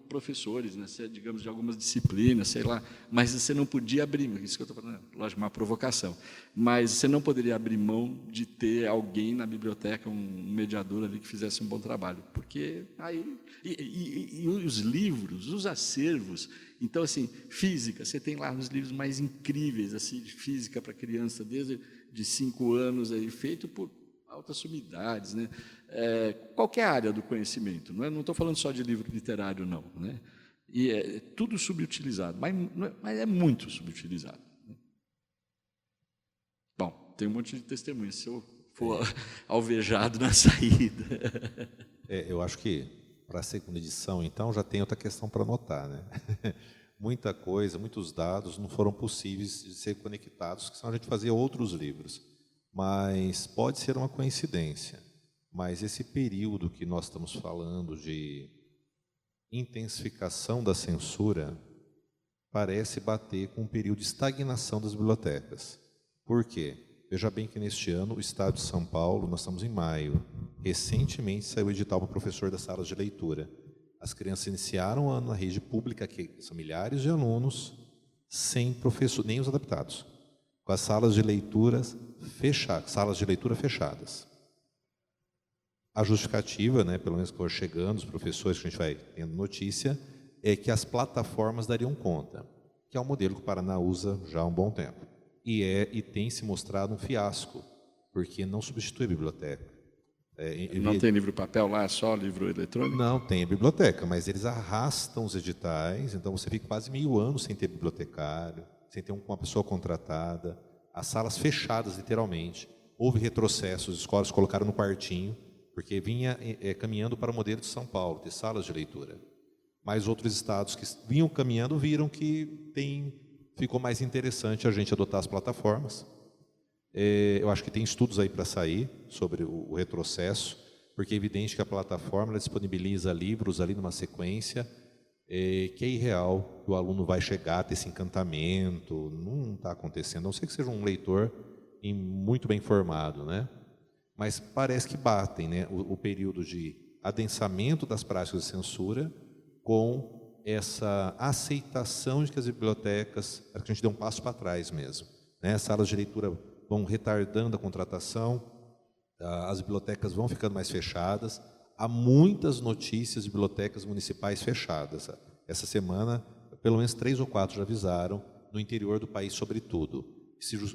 professores, né, digamos, de algumas disciplinas, sei lá, mas você não podia abrir, isso que eu estou falando, lógico, uma provocação, mas você não poderia abrir mão de ter alguém na biblioteca, um mediador ali que fizesse um bom trabalho, porque aí... E os livros, os acervos, então, assim, física, você tem lá os livros mais incríveis, assim, de física para criança, desde de 5 anos, aí, feito por altas sumidades, né? Qualquer área do conhecimento, não estou falando só de livro literário, não, né? E é tudo subutilizado, mas é muito subutilizado, né? Bom, tem um monte de testemunhas, se eu for alvejado na saída. Eu acho que, para a segunda edição, então, já tem outra questão para anotar, né? Muita coisa, muitos dados não foram possíveis de ser conectados, que senão a gente fazia outros livros. Mas pode ser uma coincidência. Mas esse período que nós estamos falando de intensificação da censura parece bater com um período de estagnação das bibliotecas. Por quê? Veja bem que neste ano, o Estado de São Paulo, nós estamos em maio, recentemente saiu o edital para o professor das salas de leitura. As crianças iniciaram o ano na rede pública, que são milhares de alunos, sem professor, nem os adaptados, com as salas de leitura fechadas. A justificativa, né, pelo menos que for chegando, os professores que a gente vai tendo notícia, é que as plataformas dariam conta, que é um modelo que o Paraná usa já há um bom tempo. E tem se mostrado um fiasco, porque não substitui a biblioteca. Não tem livro papel lá, é só livro eletrônico? Não, tem a biblioteca, mas eles arrastam os editais, então você fica quase 1000 anos sem ter bibliotecário, sem ter uma pessoa contratada, as salas fechadas, literalmente. Houve retrocessos, as escolas colocaram no quartinho, porque vinha caminhando para o modelo de São Paulo, de salas de leitura. Mas outros estados que vinham caminhando viram que ficou mais interessante a gente adotar as plataformas. Eu acho que tem estudos aí para sair sobre o retrocesso, porque é evidente que a plataforma ela disponibiliza livros ali numa sequência que é irreal, que o aluno vai chegar a ter esse encantamento, não está acontecendo, a não ser que seja um leitor muito bem formado, né? Mas parece que batem, né, o período de adensamento das práticas de censura com essa aceitação de que as bibliotecas, a gente deu um passo para trás mesmo, né? As salas de leitura vão retardando a contratação, as bibliotecas vão ficando mais fechadas, há muitas notícias de bibliotecas municipais fechadas. Essa semana, pelo menos 3 ou 4 já avisaram, no interior do país, sobretudo.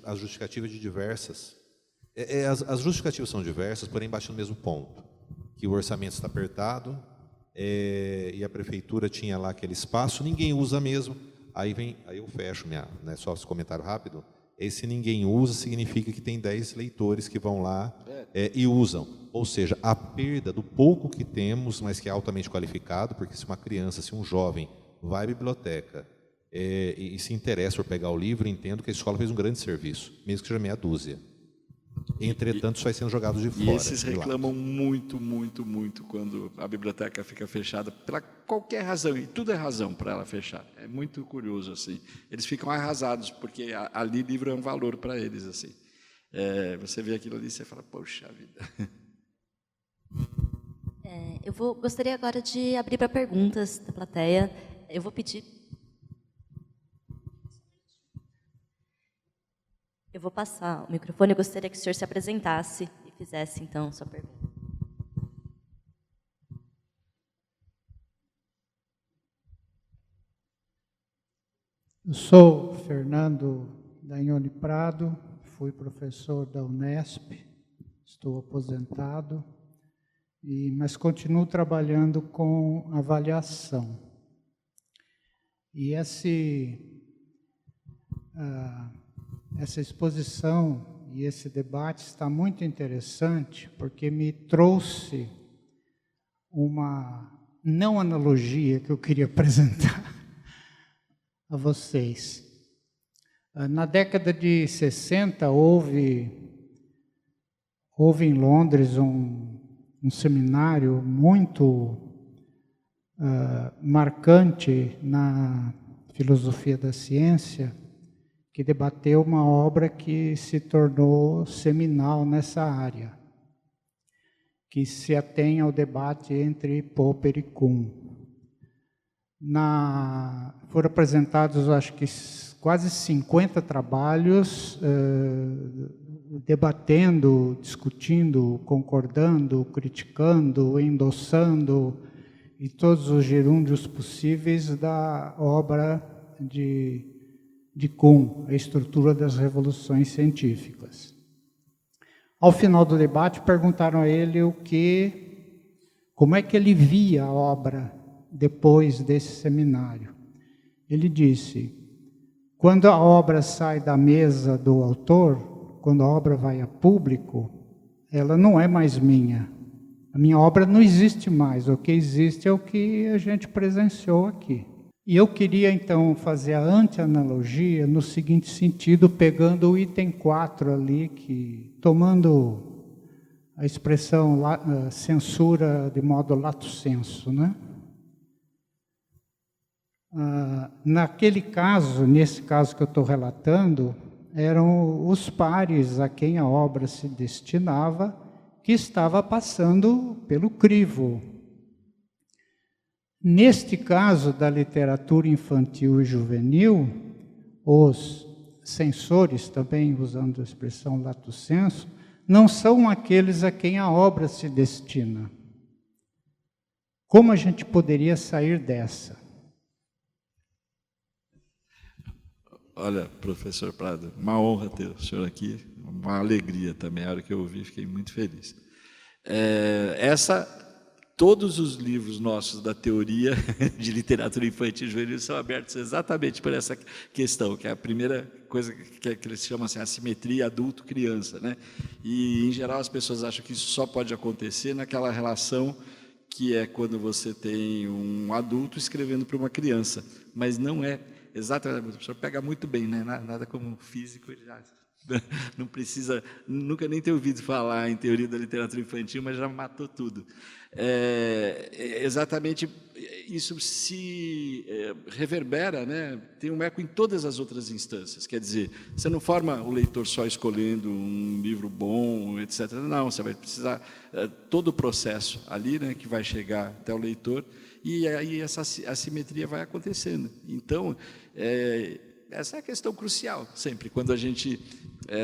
As justificativas de diversas... As justificativas são diversas, porém batem no mesmo ponto, que o orçamento está apertado, e a prefeitura tinha lá aquele espaço, ninguém usa mesmo. Aí eu fecho só esse comentário rápido. Esse ninguém usa significa que tem 10 leitores que vão lá e usam. Ou seja, a perda do pouco que temos, mas que é altamente qualificado, porque se uma criança, se um jovem vai à biblioteca e se interessa por pegar o livro, entendo que a escola fez um grande serviço, mesmo que seja meia dúzia. Entretanto, isso vai sendo jogado de fora. E esses reclamam muito, muito, muito quando a biblioteca fica fechada, pela qualquer razão, e tudo é razão para ela fechar. É muito curioso, assim. Eles ficam arrasados, porque ali livro é um valor para eles, assim. Você vê aquilo ali e você fala, poxa vida. Gostaria agora de abrir para perguntas da plateia. Eu vou pedir... Eu vou passar o microfone, eu gostaria que o senhor se apresentasse e fizesse, então, sua pergunta. Eu sou Fernando Dagnoni Prado, fui professor da Unesp, estou aposentado, mas continuo trabalhando com avaliação. E essa exposição e esse debate está muito interessante, porque me trouxe uma não analogia que eu queria apresentar a vocês. Na década de 60, houve em Londres um seminário muito marcante na filosofia da ciência, que debateu uma obra que se tornou seminal nessa área, que se atém ao debate entre Popper e Kuhn. Foram apresentados, acho que, quase 50 trabalhos debatendo, discutindo, concordando, criticando, endossando, e todos os gerúndios possíveis da obra de Kuhn, a estrutura das revoluções científicas. Ao final do debate, perguntaram a ele como é que ele via a obra depois desse seminário. Ele disse: quando a obra sai da mesa do autor, quando a obra vai a público, ela não é mais minha. A minha obra não existe mais, o que existe é o que a gente presenciou aqui. E eu queria, então, fazer a anti-analogia no seguinte sentido, pegando o item 4 ali, tomando a expressão censura de modo lato sensu, né? Naquele caso, nesse caso que eu estou relatando, eram os pares a quem a obra se destinava, que estava passando pelo crivo. Neste caso da literatura infantil e juvenil, os censores, também usando a expressão lato sensu, não são aqueles a quem a obra se destina. Como a gente poderia sair dessa? Olha, professor Prado, uma honra ter o senhor aqui, uma alegria também. A hora que eu ouvi, fiquei muito feliz. Essa todos os livros nossos da teoria de literatura infantil e juvenil são abertos exatamente por essa questão, que é a primeira coisa que eles chamam assim, assimetria adulto-criança, né? E, em geral, as pessoas acham que isso só pode acontecer naquela relação que é quando você tem um adulto escrevendo para uma criança, mas não é exatamente. O professor pega muito bem, né? Nada como um físico, ele já não precisa, nunca nem ter ouvido falar em teoria da literatura infantil, mas já matou tudo. Exatamente, isso se reverbera, né? Tem um eco em todas as outras instâncias. Quer dizer, você não forma o leitor só escolhendo um livro bom, etc. Não, você vai precisar todo o processo ali, né, que vai chegar até o leitor, e aí essa assimetria vai acontecendo. Então, essa é a questão crucial, sempre, quando a gente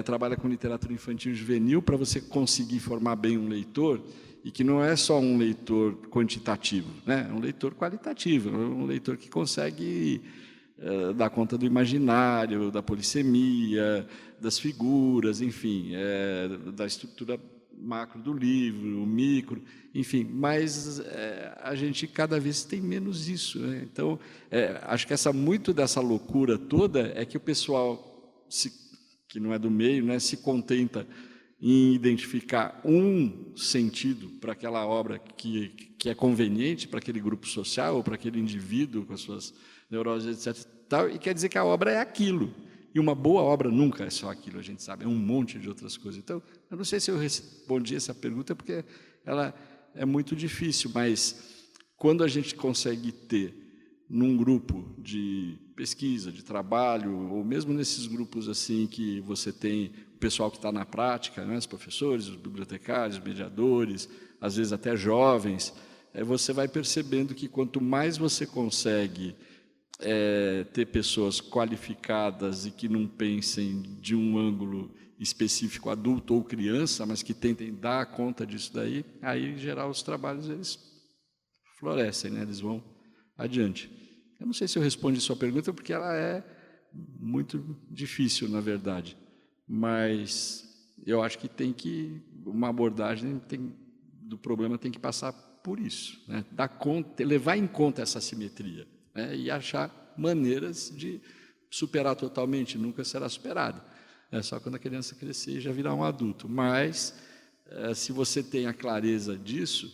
trabalha com literatura infantil e juvenil, para você conseguir formar bem um leitor, e que não é só um leitor quantitativo, né? É um leitor qualitativo, um leitor que consegue dar conta do imaginário, da polissemia, das figuras, enfim, da estrutura macro do livro, o micro, enfim, mas a gente cada vez tem menos isso, né? Então, acho que muito dessa loucura toda é que o pessoal, que não é do meio, né, se contenta em identificar um sentido para aquela obra que é conveniente para aquele grupo social ou para aquele indivíduo com as suas neuroses, etc. Tal, e quer dizer que a obra é aquilo. E uma boa obra nunca é só aquilo, a gente sabe, é um monte de outras coisas. Então, eu não sei se eu respondi essa pergunta, porque ela é muito difícil, mas quando a gente consegue ter, num grupo de pesquisa, de trabalho, ou mesmo nesses grupos assim que você tem o pessoal que está na prática, né, os professores, os bibliotecários, os mediadores, às vezes até jovens, você vai percebendo que quanto mais você consegue ter pessoas qualificadas e que não pensem de um ângulo específico, adulto ou criança, mas que tentem dar conta disso daí, aí, em geral, os trabalhos eles florescem, né? Eles vão adiante. Eu não sei se eu respondi a sua pergunta, porque ela é muito difícil, na verdade, mas eu acho que uma abordagem do problema tem que passar por isso, né? Dar conta, levar em conta essa assimetria, né? E achar maneiras de superar totalmente, nunca será superado. É só quando a criança crescer e já virar um adulto. Mas, se você tem a clareza disso,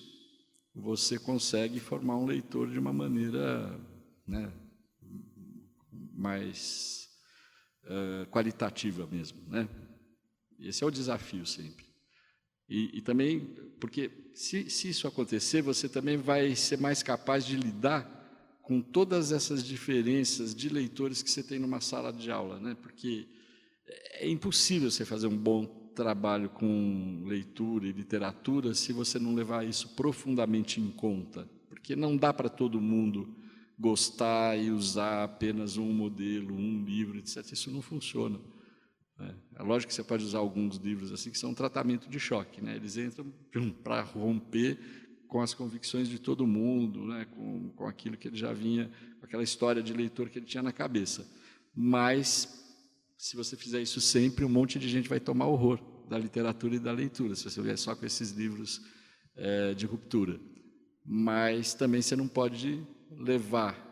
você consegue formar um leitor de uma maneira, né, mais qualitativa mesmo, né? Esse é o desafio sempre. E também, porque se isso acontecer, você também vai ser mais capaz de lidar com todas essas diferenças de leitores que você tem numa sala de aula, né? Porque é impossível você fazer um bom trabalho com leitura e literatura se você não levar isso profundamente em conta, porque não dá para todo mundo gostar e usar apenas um modelo, um livro, etc. Isso não funciona. É lógico que você pode usar alguns livros assim que são um tratamento de choque, né? Eles entram para romper com as convicções de todo mundo, né? Com aquilo que ele já vinha, com aquela história de leitor que ele tinha na cabeça. Mas, se você fizer isso sempre, um monte de gente vai tomar horror da literatura e da leitura, se você vier só com esses livros de ruptura. Mas também você não pode levar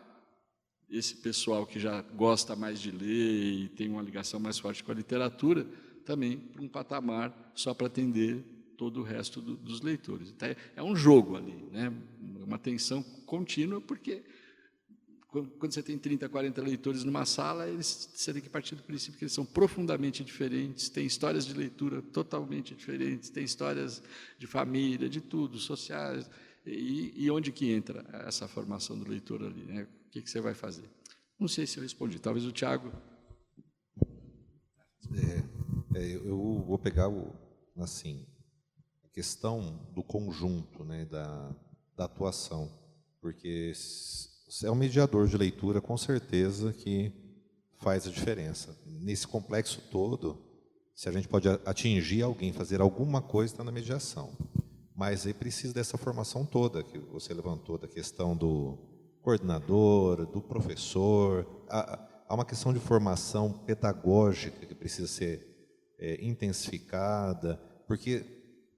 esse pessoal que já gosta mais de ler e tem uma ligação mais forte com a literatura, também para um patamar só para atender todo o resto dos leitores. Então, é um jogo ali, né? Uma tensão contínua, porque quando você tem 30, 40 leitores numa sala, você tem que partir do princípio que eles são profundamente diferentes, têm histórias de leitura totalmente diferentes, têm histórias de família, de tudo, sociais, e onde que entra essa formação do leitor ali, né? O que você vai fazer? Não sei se eu respondi, talvez o Tiago... Eu vou pegar assim, a questão do conjunto, né, da atuação, porque é um mediador de leitura, com certeza, que faz a diferença. Nesse complexo todo, se a gente pode atingir alguém, fazer alguma coisa, está na mediação. Mas aí precisa dessa formação toda que você levantou, da questão do coordenador, do professor. Há uma questão de formação pedagógica que precisa ser intensificada, porque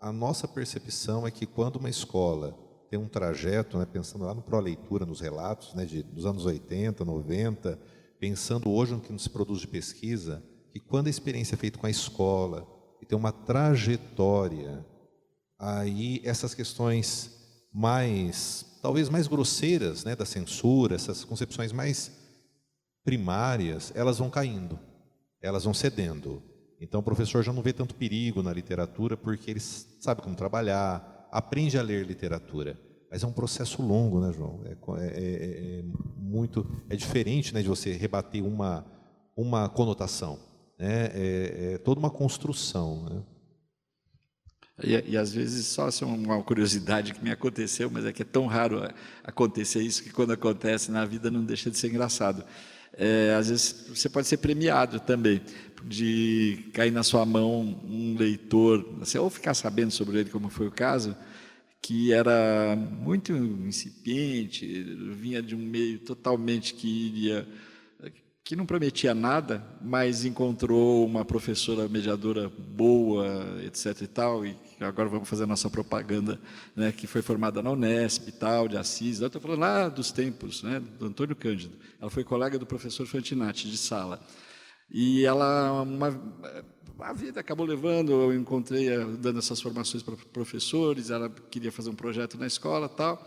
a nossa percepção é que quando uma escola tem um trajeto, né, pensando lá no pró-leitura, nos relatos, né, dos anos 80, 90, pensando hoje no que nos produz de pesquisa, que quando a experiência é feita com a escola, e tem uma trajetória, aí essas questões talvez mais grosseiras, né, da censura, essas concepções mais primárias, elas vão caindo, elas vão cedendo. Então o professor já não vê tanto perigo na literatura, porque ele sabe como trabalhar, aprende a ler literatura. Mas é um processo longo, né, João? É diferente, né, de você rebater uma conotação, né? É toda uma construção, né? E às vezes, só assim, uma curiosidade que me aconteceu, mas é que é tão raro acontecer isso, que quando acontece na vida não deixa de ser engraçado. Às vezes você pode ser premiado também, de cair na sua mão um leitor, assim, ou ficar sabendo sobre ele, como foi o caso, que era muito incipiente, vinha de um meio totalmente que não prometia nada, mas encontrou uma professora mediadora boa, etc. e tal, e agora vamos fazer a nossa propaganda, né, que foi formada na Unesp e tal, de Assis. Eu estou falando lá dos tempos, né, do Antônio Cândido. Ela foi colega do professor Fantinatti, de sala. E ela, a vida acabou levando, eu encontrei dando essas formações para professores, ela queria fazer um projeto na escola e tal.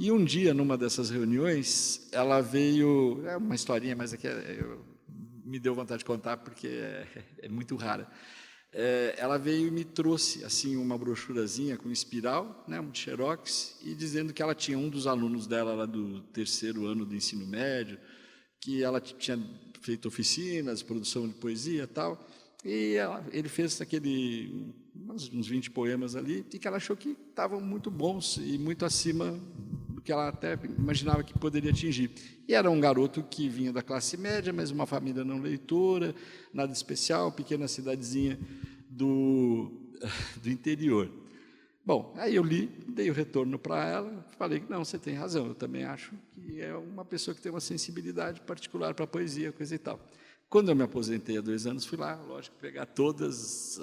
E um dia, numa dessas reuniões, ela veio, é uma historinha, mas aqui me deu vontade de contar porque é muito rara. Ela veio e me trouxe assim uma brochurazinha com espiral, né, um xerox, e dizendo que ela tinha um dos alunos dela lá do 3º ano do ensino médio, que ela tinha feito oficinas, produção de poesia e tal, e ele fez uns 20 poemas ali, e que ela achou que estavam muito bons e muito acima do que ela até imaginava que poderia atingir. E era um garoto que vinha da classe média, mas uma família não leitora, nada especial, pequena cidadezinha do interior. Bom, aí eu li, dei o retorno para ela, falei que não, você tem razão, eu também acho que é uma pessoa que tem uma sensibilidade particular para a poesia, coisa e tal. Quando eu me aposentei há 2 anos, fui lá, lógico, pegar todas,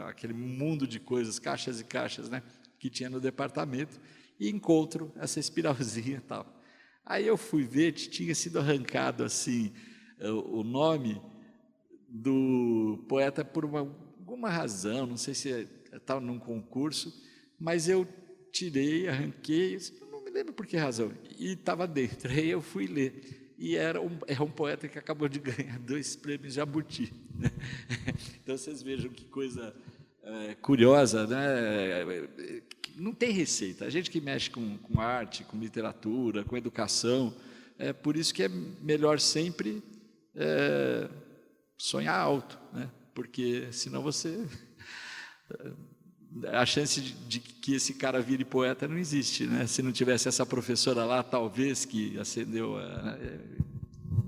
aquele mundo de coisas, caixas e caixas, né, que tinha no departamento, e encontro essa espiralzinha e tal. Aí eu fui ver, tinha sido arrancado assim o nome do poeta por alguma razão, não sei se estava num concurso, mas eu tirei, arranquei, não me lembro por que razão, e estava dentro. Aí eu fui ler, e era um poeta que acabou de ganhar 2 prêmios Jabuti, né? Então vocês vejam que coisa curiosa, né? Não tem receita. A gente que mexe com arte, com literatura, com educação, por isso que é melhor sempre sonhar alto, né? Porque senão a chance de que esse cara vire poeta não existe, né? Se não tivesse essa professora lá, talvez, que acendeu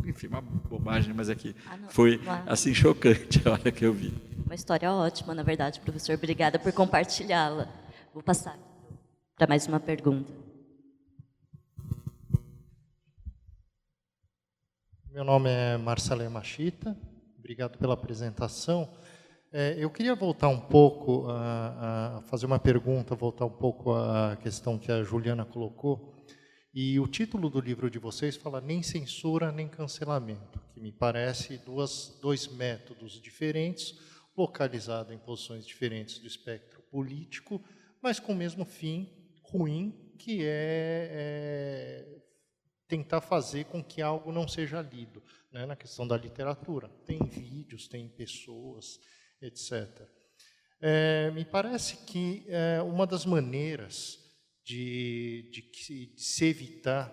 enfim, uma bobagem, mas aqui foi assim chocante a hora que eu vi. Uma história ótima, na verdade, professor. Obrigada por compartilhá-la. Vou passar para mais uma pergunta. Meu nome é Marcelo Machita. Obrigado pela apresentação. Eu queria voltar um pouco, fazer uma pergunta, voltar um pouco à questão que a Juliana colocou. E o título do livro de vocês fala nem censura, nem cancelamento, que me parece dois métodos diferentes, localizados em posições diferentes do espectro político, mas com o mesmo fim ruim, que é tentar fazer com que algo não seja lido, né, na questão da literatura. Tem vídeos, tem pessoas, etc. Me parece que uma das maneiras de se evitar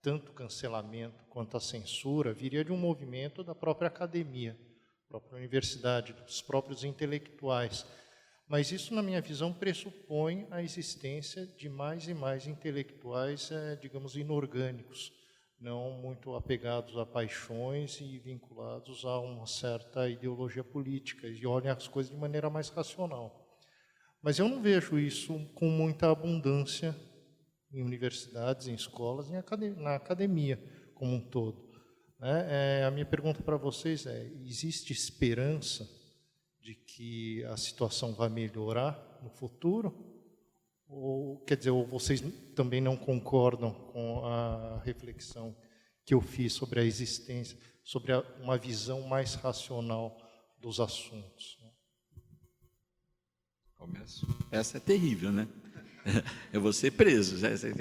tanto cancelamento quanto a censura viria de um movimento da própria academia, da própria universidade, dos próprios intelectuais. Mas isso, na minha visão, pressupõe a existência de mais e mais intelectuais, digamos, inorgânicos, não muito apegados a paixões e vinculados a uma certa ideologia política, e olhem as coisas de maneira mais racional. Mas eu não vejo isso com muita abundância em universidades, em escolas, na academia como um todo, né? A minha pergunta para vocês existe esperança de que a situação vai melhorar no futuro? Ou, quer dizer, ou vocês também não concordam com a reflexão que eu fiz sobre a existência, sobre uma visão mais racional dos assuntos? Começo. Essa é terrível, né? Eu vou ser preso.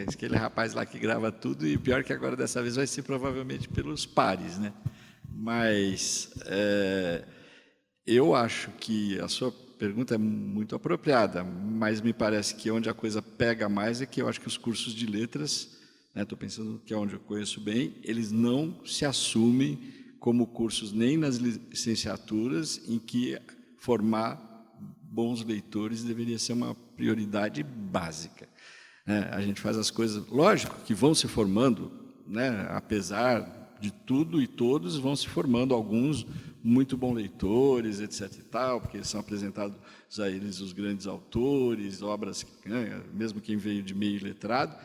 Aquele rapaz lá que grava tudo, e pior que agora dessa vez vai ser provavelmente pelos pares, né? Mas eu acho que a sua pergunta é muito apropriada, mas me parece que onde a coisa pega mais é que eu acho que os cursos de letras, estou pensando que é onde eu conheço bem, eles não se assumem como cursos nem nas licenciaturas em que formar bons leitores deveria ser uma prioridade básica. A gente faz as coisas, lógico que vão se formando, né, apesar de tudo e todos vão se formando, alguns muito bons leitores, etc. e tal, porque são apresentados a eles os grandes autores, obras, mesmo quem veio de meio letrado.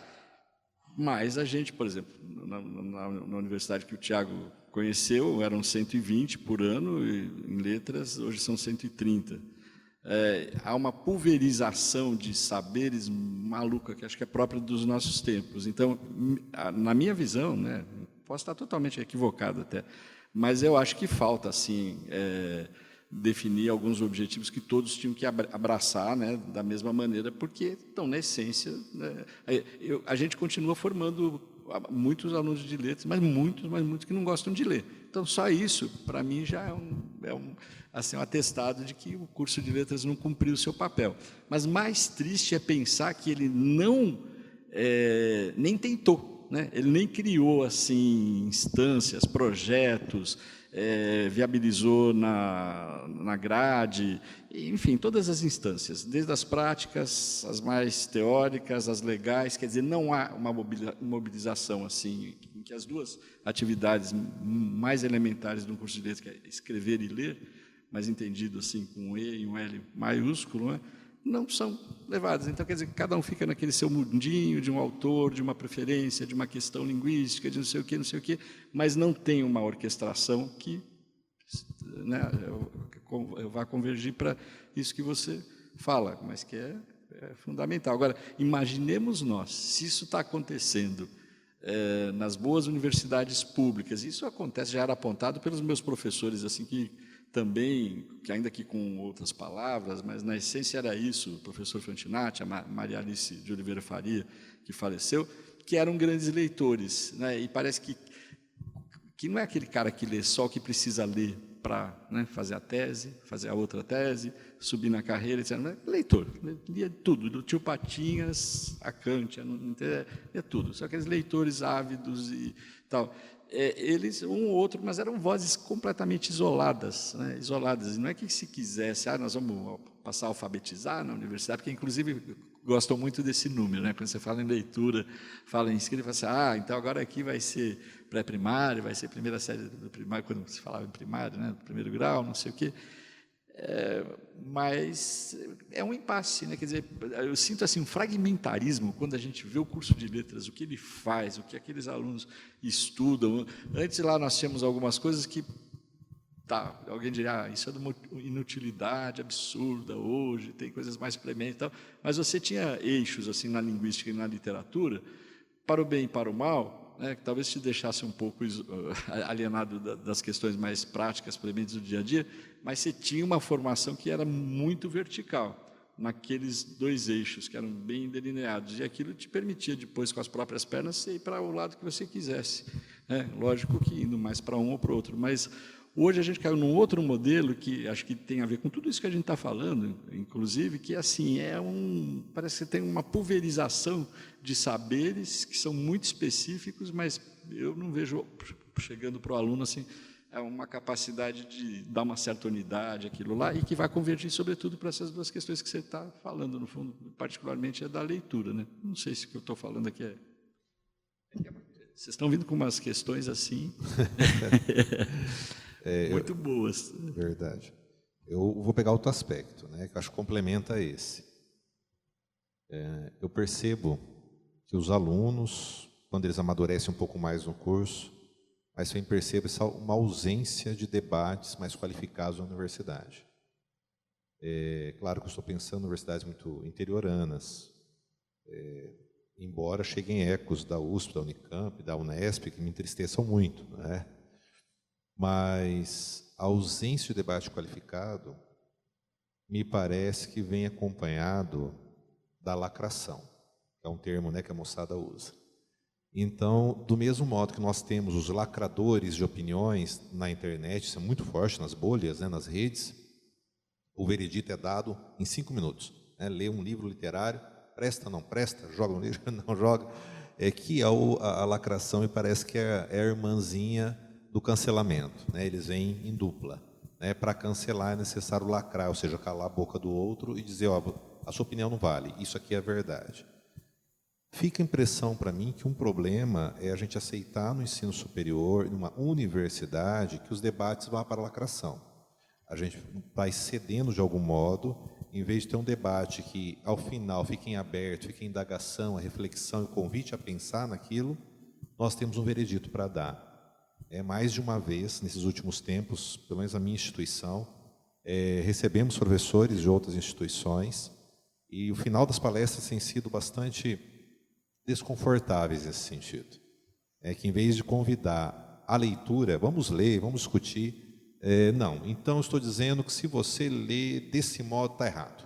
Mas a gente, por exemplo, na universidade que o Tiago conheceu, eram 120 por ano, e em letras hoje são 130. Há uma pulverização de saberes maluca, que acho que é própria dos nossos tempos. Então, na minha visão, né, posso estar totalmente equivocado até, mas eu acho que falta assim, definir alguns objetivos que todos tinham que abraçar, né, da mesma maneira, porque estão na essência. Né, a gente continua formando muitos alunos de letras, mas muitos que não gostam de ler. Então, só isso, para mim, já é um atestado de que o curso de letras não cumpriu o seu papel. Mas mais triste é pensar que ele nem tentou, né? Ele nem criou assim instâncias, projetos, viabilizou na grade, enfim, todas as instâncias, desde as práticas, as mais teóricas, as legais, quer dizer, não há uma mobilização assim, em que as duas atividades mais elementares de um curso de letras, que é escrever e ler, mas entendido assim com um E e um L maiúsculo, não são levadas. Então, quer dizer, cada um fica naquele seu mundinho de um autor, de uma preferência, de uma questão linguística, de não sei o quê, mas não tem uma orquestração que, né, vá convergir para isso que você fala, mas que é fundamental. Agora, imaginemos nós, se isso está acontecendo nas boas universidades públicas, isso acontece, já era apontado pelos meus professores, assim, que também, que ainda que com outras palavras, mas na essência era isso, o professor Fantinatti, a Maria Alice de Oliveira Faria, que faleceu, que eram grandes leitores, né? E parece que não é aquele cara que lê só o que precisa ler para, né, fazer a tese, fazer a outra tese, subir na carreira, etc. Leitor, lia tudo, do Tio Patinhas a Kant, lia tudo, só aqueles leitores ávidos e tal. Eles, um ou outro, mas eram vozes completamente isoladas, né? Isoladas. E não é que se quisesse, nós vamos passar a alfabetizar na universidade, porque, inclusive, gostam muito desse número, né? Quando você fala em leitura, fala em escrita, fala assim, então agora aqui vai ser pré-primário, vai ser primeira série do primário, quando se falava em primário, né? Primeiro grau, não sei o quê. Mas é um impasse, né? Quer dizer, eu sinto assim um fragmentarismo quando a gente vê o curso de letras, o que ele faz, o que aqueles alunos estudam. Antes lá nós tínhamos algumas coisas que, alguém diria, isso é de uma inutilidade absurda hoje, tem coisas mais prementes e tal, mas você tinha eixos assim na linguística e na literatura, para o bem e para o mal, né, que talvez te deixasse um pouco alienado das questões mais práticas, prementes do dia a dia, mas você tinha uma formação que era muito vertical, naqueles dois eixos, que eram bem delineados, e aquilo te permitia, depois, com as próprias pernas, você ir para o lado que você quisesse. Né? Lógico que indo mais para um ou para o outro, mas hoje a gente caiu num outro modelo que acho que tem a ver com tudo isso que a gente está falando, inclusive, que assim parece que tem uma pulverização de saberes que são muito específicos, mas eu não vejo chegando para o aluno assim uma capacidade de dar uma certa unidade àquilo lá e que vai convergir sobretudo para essas duas questões que você está falando, no fundo, particularmente é da leitura, né? Não sei se o que eu estou falando aqui vocês estão vindo com umas questões assim muito boas. Verdade. Eu vou pegar outro aspecto, né, que eu acho que complementa esse. Eu percebo que os alunos, quando eles amadurecem um pouco mais no curso, mas também percebo uma ausência de debates mais qualificados na universidade. Claro que eu estou pensando em universidades muito interioranas, embora cheguem ecos da USP, da Unicamp, da Unesp, que me entristeçam muito, né? Mas a ausência de debate qualificado me parece que vem acompanhado da lacração, que é um termo, né, que a moçada usa. Então, do mesmo modo que nós temos os lacradores de opiniões na internet, isso é muito forte nas bolhas, né, nas redes, o veredito é dado em 5 minutos. Né? Lê um livro literário, presta, não presta, joga um livro, não joga, que é a lacração, e parece que é a irmãzinha do cancelamento. Né? Eles vêm em dupla. Né? Para cancelar é necessário lacrar, ou seja, calar a boca do outro e dizer, ó, a sua opinião não vale, isso aqui é verdade. Fica a impressão para mim que um problema é a gente aceitar no ensino superior, numa universidade, que os debates vão para a lacração. A gente vai cedendo de algum modo, em vez de ter um debate que, ao final, fique em aberto, fique em indagação, a reflexão e o convite a pensar naquilo, nós temos um veredito para dar. Mais de uma vez, nesses últimos tempos, pelo menos a minha instituição, recebemos professores de outras instituições, e o final das palestras tem sido bastante desconfortáveis nesse sentido. Que em vez de convidar a leitura, vamos ler, vamos discutir, não. Então, eu estou dizendo que se você ler desse modo, está errado.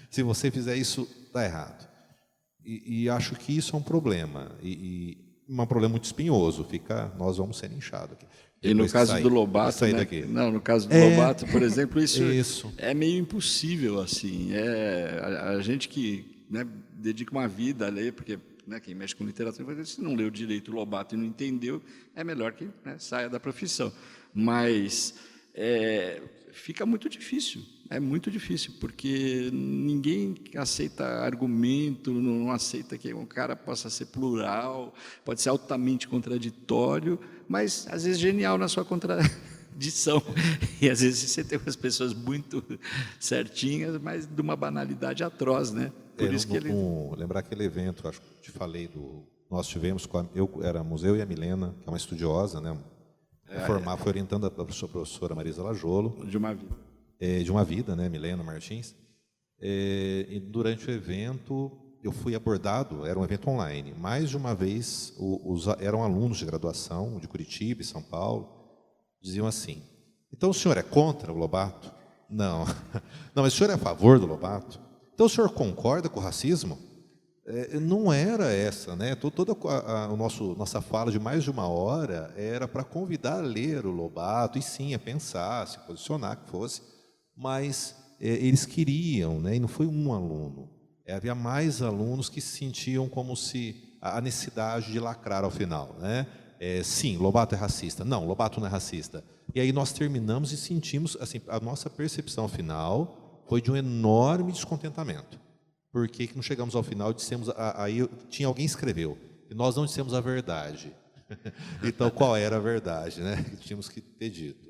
Se você fizer isso, está errado. E acho que isso é um problema. Um problema muito espinhoso. Nós vamos ser inchados aqui. E no caso do Lobato, né? Não, no caso do Lobato, por exemplo, isso é meio impossível, assim. A gente que, né, dedica uma vida a ler, porque, né, quem mexe com literatura, se não leu direito o Lobato e não entendeu, é melhor que, né, saia da profissão. Mas fica muito difícil, é muito difícil, porque ninguém aceita argumento, não aceita que um cara possa ser plural, pode ser altamente contraditório, mas às vezes genial na sua contradição. E às vezes você tem umas pessoas muito certinhas, mas de uma banalidade atroz, né? Por isso que lembrar aquele evento, acho que te falei nós tivemos, éramos eu e a Milena, que é uma estudiosa, né? Foi orientando a professora Marisa Lajolo. De uma vida. De uma vida, né? Milena Martins. E durante o evento, eu fui abordado, era um evento online. Mais de uma vez, eram alunos de graduação, de Curitiba e São Paulo, diziam assim, então o senhor é contra o Lobato? Não. Não, mas o senhor é a favor do Lobato? Então o senhor concorda com o racismo? Não era essa, né? Toda a nossa fala de mais de uma hora era para convidar a ler o Lobato, e sim, a pensar, se posicionar, que fosse, mas eles queriam, né? E não foi um aluno, havia mais alunos que se sentiam como se a necessidade de lacrar ao final, né? Sim, Lobato é racista. Não, Lobato não é racista. E aí nós terminamos e sentimos, assim, a nossa percepção final foi de um enorme descontentamento. Por que não chegamos ao final e dissemos, aí alguém escreveu, e nós não dissemos a verdade. Então, qual era a verdade, né? Que tínhamos que ter dito.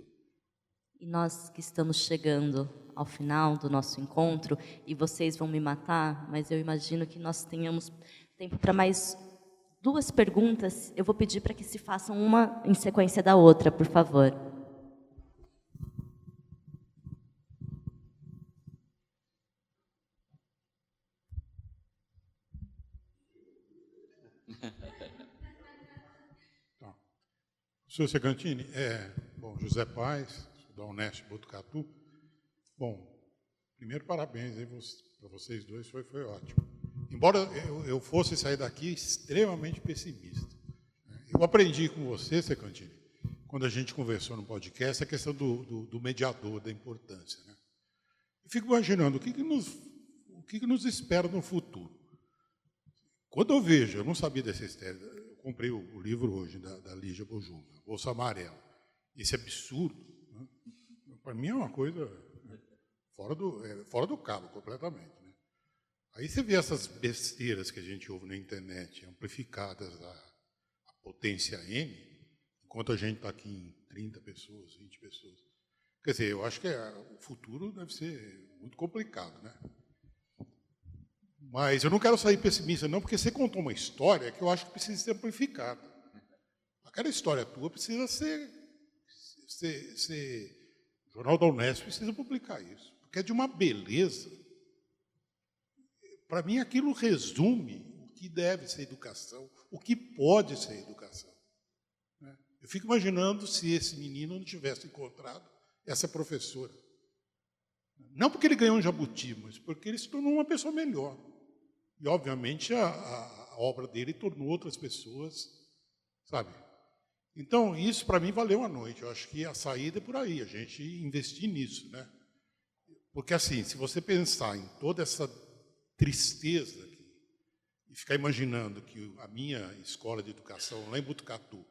E nós que estamos chegando ao final do nosso encontro, e vocês vão me matar, mas eu imagino que nós tenhamos tempo para mais 2 perguntas. Eu vou pedir para que se façam uma em sequência da outra, por favor. Professor Segantini, José Paes, da Unesp Botucatu. Bom, primeiro parabéns para vocês dois, foi ótimo. Embora eu fosse sair daqui extremamente pessimista. Eu aprendi com você, Segantini, quando a gente conversou no podcast, a questão do mediador, da importância. Né? Eu fico imaginando o que nos espera no futuro. Quando eu vejo, eu não sabia dessa história, eu comprei o livro hoje da Lígia Bojunga, Bolsa Amarela. Esse absurdo, né? Para mim é uma coisa fora do cabo, completamente. Né? Aí você vê essas besteiras que a gente ouve na internet, amplificadas a potência N, enquanto a gente está aqui em 30 pessoas, 20 pessoas. Quer dizer, eu acho que o futuro deve ser muito complicado, né? Mas eu não quero sair pessimista, não, porque você contou uma história que eu acho que precisa ser amplificada. Aquela história tua precisa ser o Jornal da Unesp precisa publicar isso, porque é de uma beleza. Para mim, aquilo resume que deve ser educação, o que pode ser educação. Né? Eu fico imaginando se esse menino não tivesse encontrado essa professora. Não porque ele ganhou um jabuti, mas porque ele se tornou uma pessoa melhor. E, obviamente, a obra dele tornou outras pessoas, sabe? Então, isso, para mim, valeu a noite. Eu acho que a saída é por aí, a gente investir nisso, né? Porque, assim, se você pensar em toda essa tristeza e ficar imaginando que a minha escola de educação, lá em Botucatu,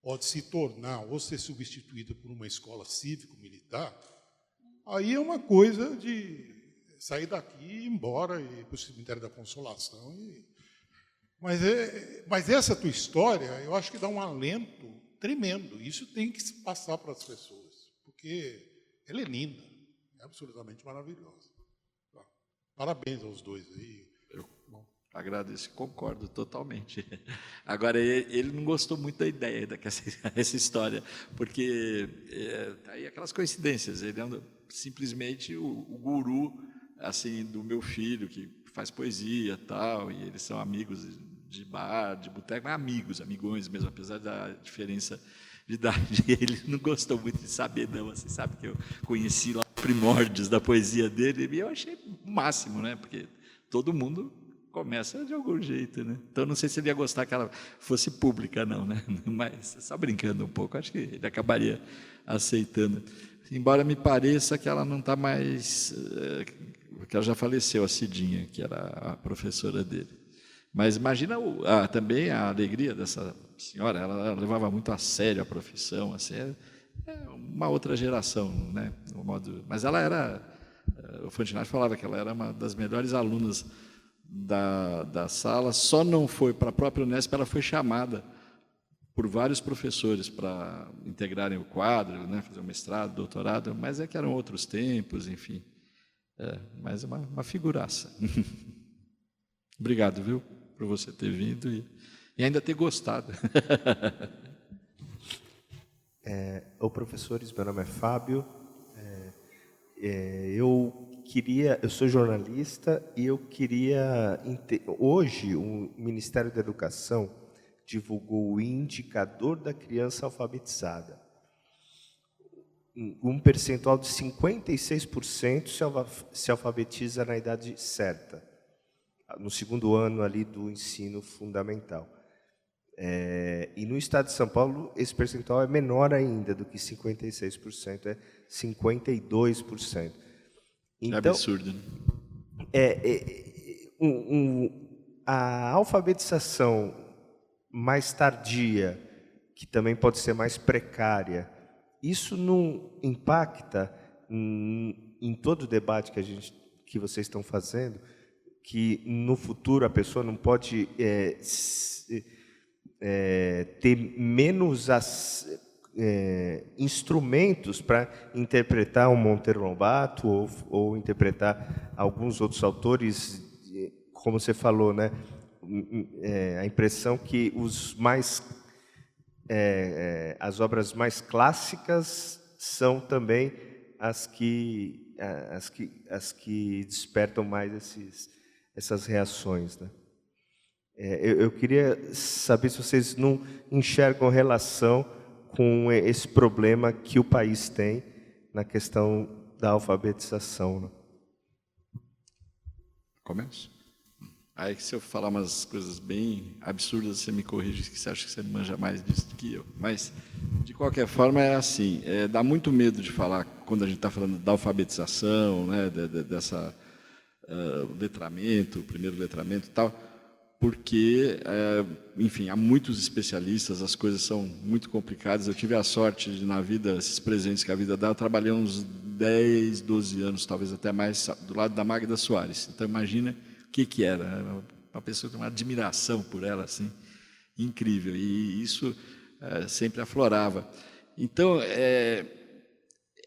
pode se tornar ou ser substituída por uma escola cívico-militar, aí é uma coisa de sair daqui e ir embora e ir para o cemitério da Consolação. Mas essa tua história, eu acho que dá um alento tremendo. Isso tem que se passar para as pessoas, porque ela é linda, é absolutamente maravilhosa. Parabéns aos dois aí. Agradeço, concordo totalmente. Agora, ele não gostou muito da ideia dessa história, porque aí aquelas coincidências. Ele é simplesmente o guru assim do meu filho, que faz poesia tal, e eles são amigos de bar, de boteco, mas amigões mesmo, apesar da diferença de idade. Ele não gostou muito de saber, não. Você sabe que eu conheci lá os primórdios da poesia dele, e eu achei o máximo, né? Porque todo mundo começa de algum jeito, né? Então, não sei se ele ia gostar que ela fosse pública, não, né? Mas, só brincando um pouco, acho que ele acabaria aceitando. Embora me pareça que ela não está mais... que ela já faleceu, a Cidinha, que era a professora dele. Mas imagina também a alegria dessa senhora, ela levava muito a sério a profissão, assim, é uma outra geração, né? Mas ela era... O Fantinari falava que ela era uma das melhores alunas da sala, só não foi para a própria Unesp, ela foi chamada por vários professores para integrarem o quadro, né, fazer um mestrado, doutorado, mas é que eram outros tempos, enfim. Mas é uma figuraça. Obrigado, viu, por você ter vindo e ainda ter gostado. Professores, meu nome é Fábio. Eu sou jornalista e eu queria... Hoje, o Ministério da Educação divulgou o indicador da criança alfabetizada. Um percentual de 56% se alfabetiza na idade certa, no segundo ano ali do ensino fundamental. E no estado de São Paulo, esse percentual é menor ainda do que 56%, é 52%. Então, é absurdo, né? A alfabetização mais tardia, que também pode ser mais precária, isso não impacta em todo o debate que vocês estão fazendo, que no futuro a pessoa não pode ter menos instrumentos para interpretar um Monteiro Lobato ou interpretar alguns outros autores, como você falou, né? A impressão que as obras mais clássicas são também as que despertam mais essas reações, né? Eu queria saber se vocês não enxergam relação com esse problema que o país tem na questão da alfabetização, né? Começo? Aí que se eu falar umas coisas bem absurdas, você me corrige, que você acha que você manja mais disso do que eu. Mas, de qualquer forma, é assim, dá muito medo de falar, quando a gente está falando da alfabetização, né, dessa letramento, o primeiro letramento e tal, porque, enfim, há muitos especialistas, as coisas são muito complicadas. Eu tive a sorte de, na vida, esses presentes que a vida dá, eu trabalhei uns 10, 12 anos, talvez até mais, do lado da Magda Soares. Então, imagina o que era. Uma pessoa que tem uma admiração por ela, assim, incrível. E isso sempre aflorava. Então,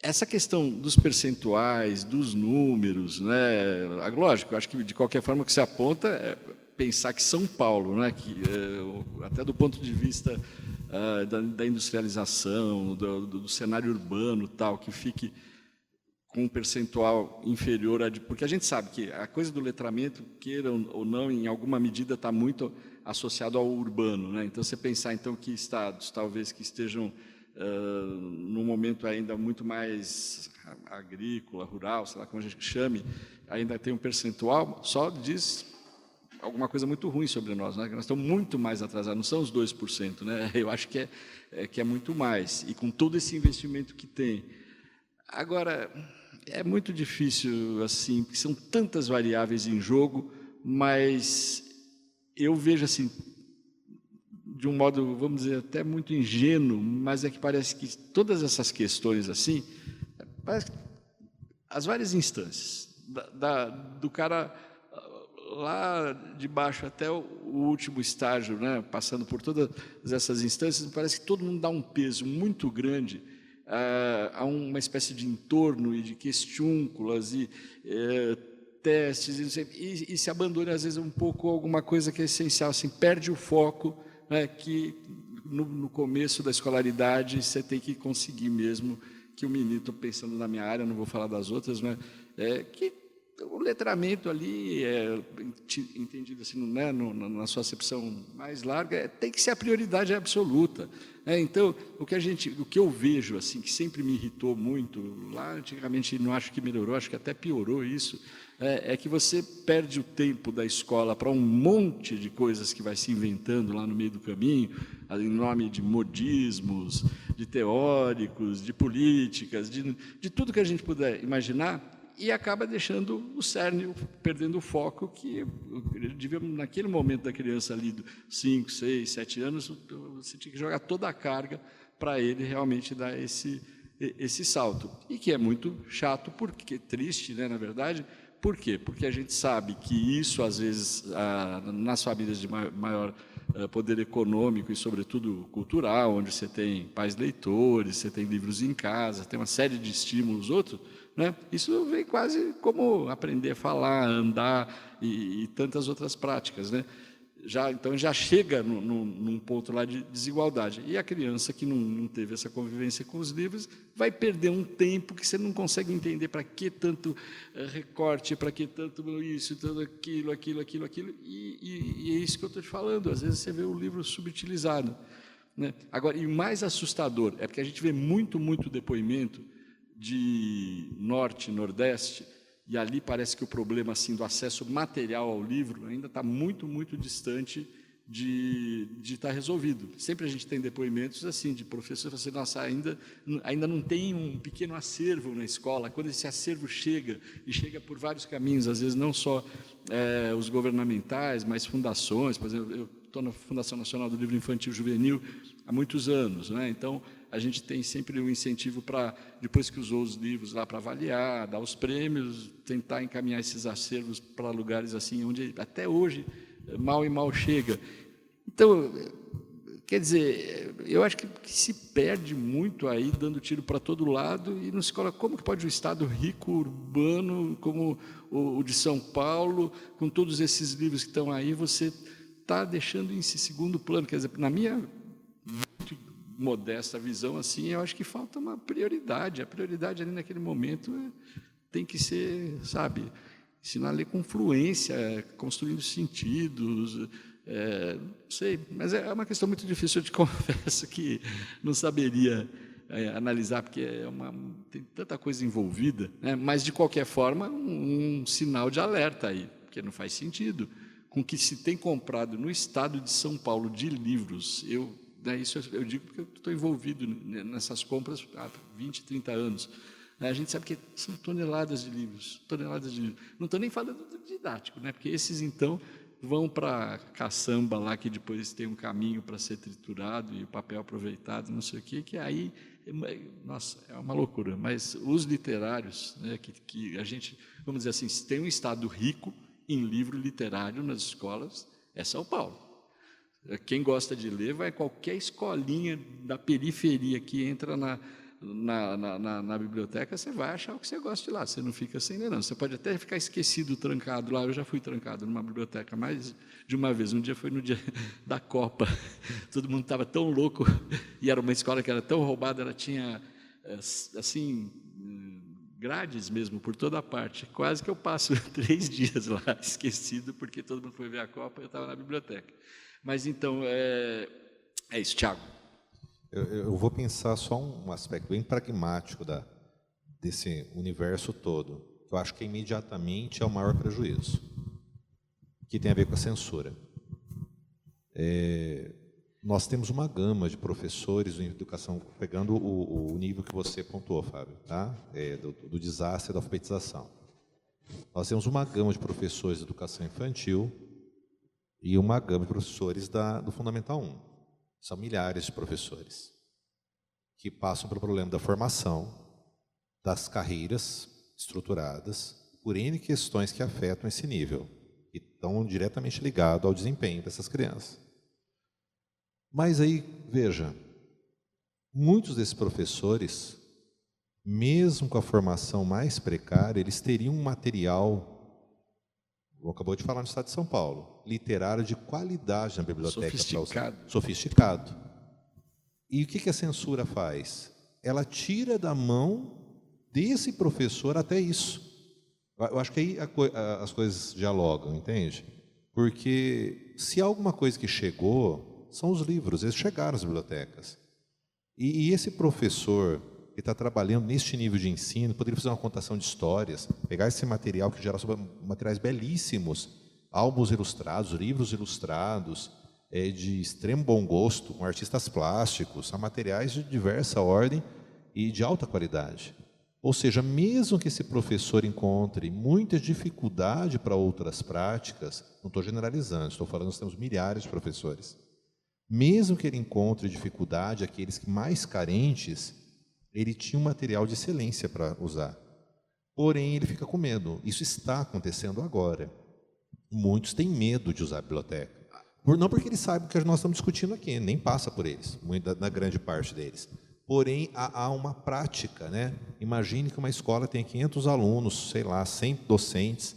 essa questão dos percentuais, dos números, né? Lógico, eu acho que, de qualquer forma, o que se aponta é pensar que São Paulo, né, que, até do ponto de vista da industrialização, do cenário urbano, tal, que fique com um percentual inferior porque a gente sabe que a coisa do letramento, queira ou não, em alguma medida está muito associado ao urbano, né? Então, você pensar então que estados talvez que estejam num momento ainda muito mais agrícola, rural, sei lá como a gente chame, ainda tem um percentual, só diz alguma coisa muito ruim sobre nós, né? Nós estamos muito mais atrasados, não são os 2%, né? Eu acho que é muito mais, e com todo esse investimento que tem. Agora, é muito difícil, assim, porque são tantas variáveis em jogo, mas eu vejo, assim, de um modo, vamos dizer, até muito ingênuo, mas é que parece que todas essas questões, assim, parece que as várias instâncias, do cara lá de baixo até o último estágio, né, passando por todas essas instâncias, parece que todo mundo dá um peso muito grande a uma espécie de entorno e de questiúnculas e testes, e se abandona, às vezes, um pouco alguma coisa que é essencial, assim, perde o foco, né, que no começo da escolaridade você tem que conseguir mesmo que o menino, estou pensando na minha área, não vou falar das outras, né, que o letramento ali, entendido assim, né, na sua acepção mais larga, tem que ser a prioridade absoluta. Então, o que eu vejo, assim, que sempre me irritou muito, lá antigamente não acho que melhorou, acho que até piorou isso, é que você perde o tempo da escola para um monte de coisas que vai se inventando lá no meio do caminho, em nome de modismos, de teóricos, de políticas, de tudo que a gente puder imaginar, e acaba deixando o cerne, perdendo o foco que devia, naquele momento da criança ali, 5, 6, 7 anos, você tinha que jogar toda a carga para ele realmente dar esse salto. E que é muito chato, porque triste, né, na verdade. Por quê? Porque a gente sabe que isso, às vezes, nas famílias de maior poder econômico e, sobretudo, cultural, onde você tem pais leitores, você tem livros em casa, tem uma série de estímulos, outros, né? Isso vem quase como aprender a falar, andar e tantas outras práticas, né? Então, já chega num ponto lá de desigualdade. E a criança que não teve essa convivência com os livros vai perder um tempo que você não consegue entender para que tanto recorte, para que tanto isso, tanto aquilo. E é isso que eu estou te falando. Às vezes você vê o livro subutilizado, né? Agora, e o mais assustador é porque a gente vê muito depoimento de Norte e Nordeste, e ali parece que o problema, assim, do acesso material ao livro ainda está muito distante de estar resolvido. Sempre a gente tem depoimentos assim de professores que falam assim, nossa, ainda não tem um pequeno acervo na escola. Quando esse acervo chega, e chega por vários caminhos, às vezes não só os governamentais, mas fundações. Por exemplo, eu estou na Fundação Nacional do Livro Infantil e Juvenil há muitos anos, né? Então, a gente tem sempre um incentivo para, depois que usou os livros lá para avaliar, dar os prêmios, tentar encaminhar esses acervos para lugares assim, onde até hoje mal chega. Então, quer dizer, eu acho que se perde muito aí, dando tiro para todo lado, e não se coloca como que pode um estado rico, urbano, como o de São Paulo, com todos esses livros que estão aí, você está deixando em segundo plano. Quer dizer, na minha modesta visão, assim, eu acho que falta uma prioridade. A prioridade ali naquele momento tem que ser, sabe, ensinar a ler com fluência, construindo sentidos, não sei, mas é uma questão muito difícil, eu te confesso que não saberia analisar, porque tem tanta coisa envolvida, né? Mas, de qualquer forma, um sinal de alerta aí, porque não faz sentido. Com o que se tem comprado no estado de São Paulo de livros, isso eu digo porque eu estou envolvido nessas compras há 20, 30 anos. A gente sabe que são toneladas de livros. Não estou nem falando do didático, né? Porque esses, então, vão para a caçamba lá, que depois tem um caminho para ser triturado e o papel aproveitado, não sei o quê, que aí, nossa, é uma loucura. Mas os literários, né, que a gente, vamos dizer assim, se tem um estado rico em livro literário nas escolas, é São Paulo. Quem gosta de ler vai a qualquer escolinha da periferia que entra na biblioteca, você vai achar o que você gosta de lá, você não fica sem ler, não. Você pode até ficar esquecido, trancado lá. Eu já fui trancado numa biblioteca mais de uma vez. Um dia foi no dia da Copa, todo mundo estava tão louco, e era uma escola que era tão roubada, ela tinha, assim, grades mesmo, por toda parte. Quase que eu passo 3 dias lá, esquecido, porque todo mundo foi ver a Copa e eu estava na biblioteca. Mas, então, é isso, Thiago. Eu vou pensar só um aspecto bem pragmático desse universo todo, que eu acho que imediatamente é o maior prejuízo, que tem a ver com a censura. Nós temos uma gama de professores em educação, pegando o nível que você pontuou, Fábio, tá? Do desastre da alfabetização. Nós temos uma gama de professores de educação infantil e uma gama de professores do Fundamental 1. São milhares de professores que passam pelo problema da formação, das carreiras estruturadas, por N questões que afetam esse nível, e estão diretamente ligados ao desempenho dessas crianças. Mas aí, veja, muitos desses professores, mesmo com a formação mais precária, eles teriam um material, acabou de falar no estado de São Paulo, literário de qualidade na biblioteca. Sofisticado. E o que a censura faz? Ela tira da mão desse professor até isso. Eu acho que aí as coisas dialogam, entende? Porque se há alguma coisa que chegou, são os livros, eles chegaram às bibliotecas. E esse professor que está trabalhando neste nível de ensino, poderia fazer uma contação de histórias, pegar esse material que gera materiais belíssimos, álbuns ilustrados, livros ilustrados, de extremo bom gosto, com artistas plásticos, são materiais de diversa ordem e de alta qualidade. Ou seja, mesmo que esse professor encontre muita dificuldade para outras práticas, não estou generalizando, estou falando que nós temos milhares de professores, mesmo que ele encontre dificuldade, aqueles mais carentes, ele tinha um material de excelência para usar. Porém, ele fica com medo. Isso está acontecendo agora. Muitos têm medo de usar a biblioteca. Não porque eles sabem o que nós estamos discutindo aqui, nem passa por eles, na grande parte deles. Porém, há uma prática, né? Imagine que uma escola tem 500 alunos, sei lá, 100 docentes.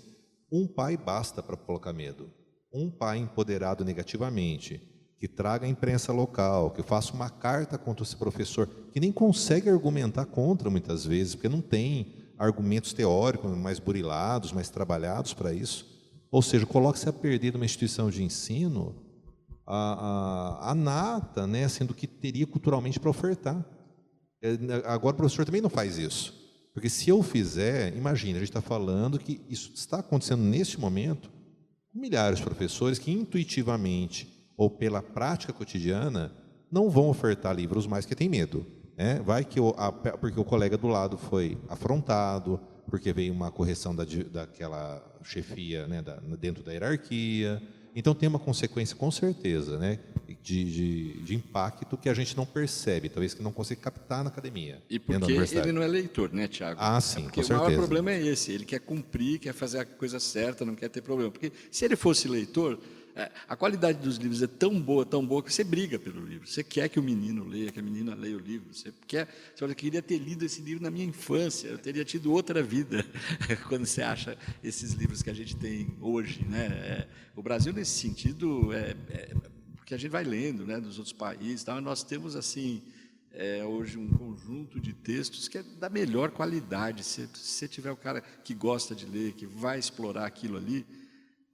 Um pai basta para colocar medo. Um pai empoderado negativamente, que traga a imprensa local, que faça uma carta contra esse professor, que nem consegue argumentar contra muitas vezes, porque não tem argumentos teóricos mais burilados, mais trabalhados para isso. Ou seja, coloque-se a perder numa instituição de ensino a nata, né, sendo que teria culturalmente para ofertar. Agora o professor também não faz isso. Porque se eu fizer, imagina, a gente está falando que isso está acontecendo neste momento com milhares de professores que intuitivamente ou pela prática cotidiana não vão ofertar livros mais que têm medo. Né? Vai que porque o colega do lado foi afrontado, porque veio uma correção daquela chefia, né, dentro da hierarquia. Então tem uma consequência, com certeza, né, de impacto que a gente não percebe, talvez que não consiga captar na academia. E porque ele não é leitor, né, Tiago? Ah, sim, porque com certeza. O maior problema é esse, ele quer cumprir, quer fazer a coisa certa, não quer ter problema. Porque se ele fosse leitor, a qualidade dos livros é tão boa, que você briga pelo livro. Você quer que o menino leia, que a menina leia o livro. Você olha, eu queria ter lido esse livro na minha infância, eu teria tido outra vida quando você acha esses livros que a gente tem hoje, né? O Brasil, nesse sentido, porque a gente vai lendo, né, dos outros países, tal, nós temos, assim, hoje um conjunto de textos que é da melhor qualidade. Se você tiver o cara que gosta de ler, que vai explorar aquilo ali,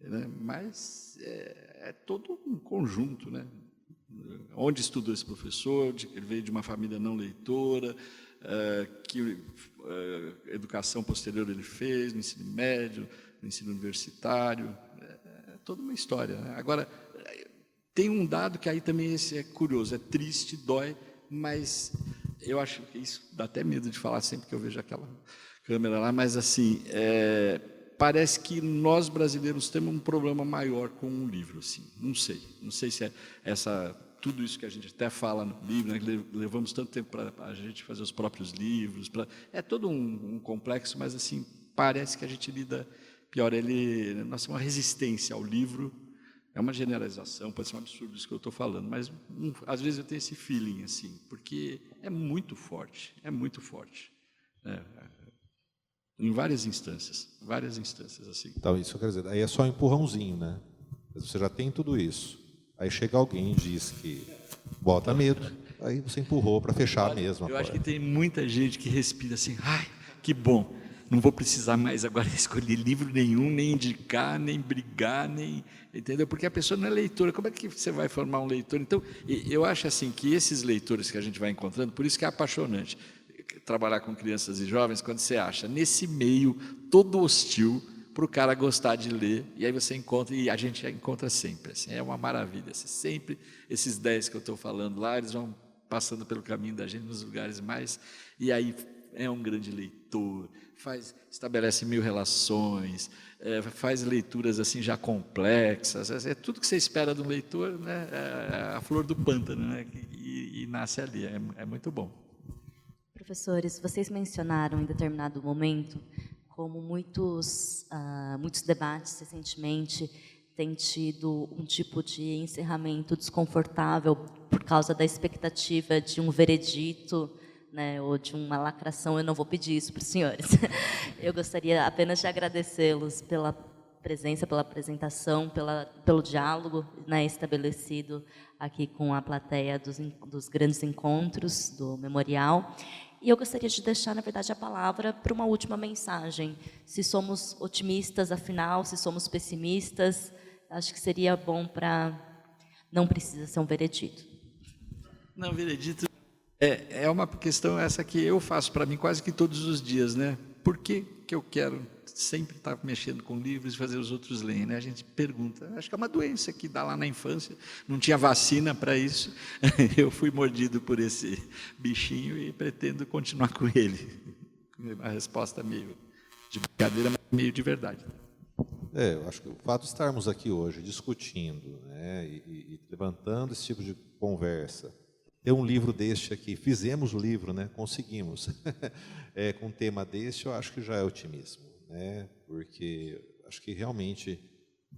né? Mas é todo um conjunto, né? Onde estudou esse professor, ele veio de uma família não leitora, que educação posterior ele fez, no ensino médio, no ensino universitário, toda uma história. Né? Agora, tem um dado que aí também esse é curioso, é triste, dói, mas eu acho que isso dá até medo de falar sempre que eu vejo aquela câmera lá, mas assim, parece que nós brasileiros temos um problema maior com o livro, assim. Não sei se é tudo isso que a gente até fala no livro, né, que levamos tanto tempo para a gente fazer os próprios livros, é todo um complexo, mas assim parece que a gente lida pior. Nós temos uma resistência ao livro, é uma generalização, pode ser um absurdo isso que eu estou falando, mas às vezes eu tenho esse feeling assim, porque é muito forte, em várias instâncias assim. Então, isso quer dizer, aí é só um empurrãozinho, né? Você já tem tudo isso. Aí chega alguém e diz que bota medo, aí você empurrou para fechar mesmo. Eu acho que tem muita gente que respira assim, que bom. Não vou precisar mais agora escolher livro nenhum, nem indicar, nem brigar, nem... Entendeu? Porque a pessoa não é leitora. Como é que você vai formar um leitor? Então, eu acho assim que esses leitores que a gente vai encontrando, por isso que é apaixonante trabalhar com crianças e jovens, quando você acha nesse meio todo hostil para o cara gostar de ler, e aí você encontra, e a gente encontra sempre, assim, é uma maravilha, assim, sempre esses 10 que eu estou falando lá, eles vão passando pelo caminho da gente nos lugares mais, e aí é um grande leitor, estabelece 1000 relações, faz leituras assim já complexas, é tudo que você espera de um leitor, né, é a flor do pântano, né, e nasce ali, é muito bom. Professores, vocês mencionaram em determinado momento como muitos debates recentemente têm tido um tipo de encerramento desconfortável por causa da expectativa de um veredito, né, ou de uma lacração. Eu não vou pedir isso para os senhores. Eu gostaria apenas de agradecê-los pela presença, pela apresentação, pelo diálogo, né, estabelecido aqui com a plateia dos grandes encontros do Memorial. E eu gostaria de deixar, na verdade, a palavra para uma última mensagem. Se somos otimistas, afinal, se somos pessimistas, acho que seria bom para... Não precisa ser um veredito. Não, veredito é uma questão essa que eu faço para mim quase que todos os dias, né? Por que eu quero sempre estar mexendo com livros e fazer os outros lerem, né? A gente pergunta, acho que é uma doença que dá lá na infância, não tinha vacina para isso, eu fui mordido por esse bichinho e pretendo continuar com ele. A resposta meio de brincadeira, mas meio de verdade. Eu acho que o fato de estarmos aqui hoje discutindo, né, e levantando esse tipo de conversa, ter um livro deste aqui, fizemos o livro, né, conseguimos, com um tema deste, eu acho que já é otimismo, né, porque acho que realmente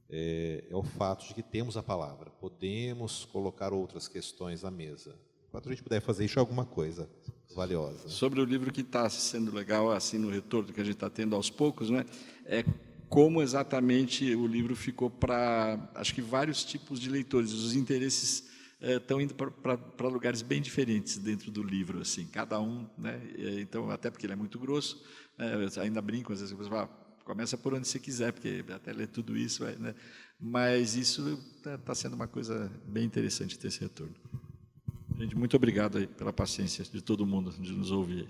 é o fato de que temos a palavra, podemos colocar outras questões à mesa. Enquanto a gente puder fazer isso, é alguma coisa valiosa. Sobre o livro que está sendo legal, assim, no retorno que a gente está tendo aos poucos, né, é como exatamente o livro ficou para, acho que, vários tipos de leitores. Os interesses estão indo para lugares bem diferentes dentro do livro, assim, cada um, né? Então, até porque ele é muito grosso, né, eu ainda brinco, às vezes eu falo, começa por onde você quiser, porque até ler tudo isso, né? Mas isso está sendo uma coisa bem interessante ter esse retorno. Gente, muito obrigado aí pela paciência de todo mundo de nos ouvir.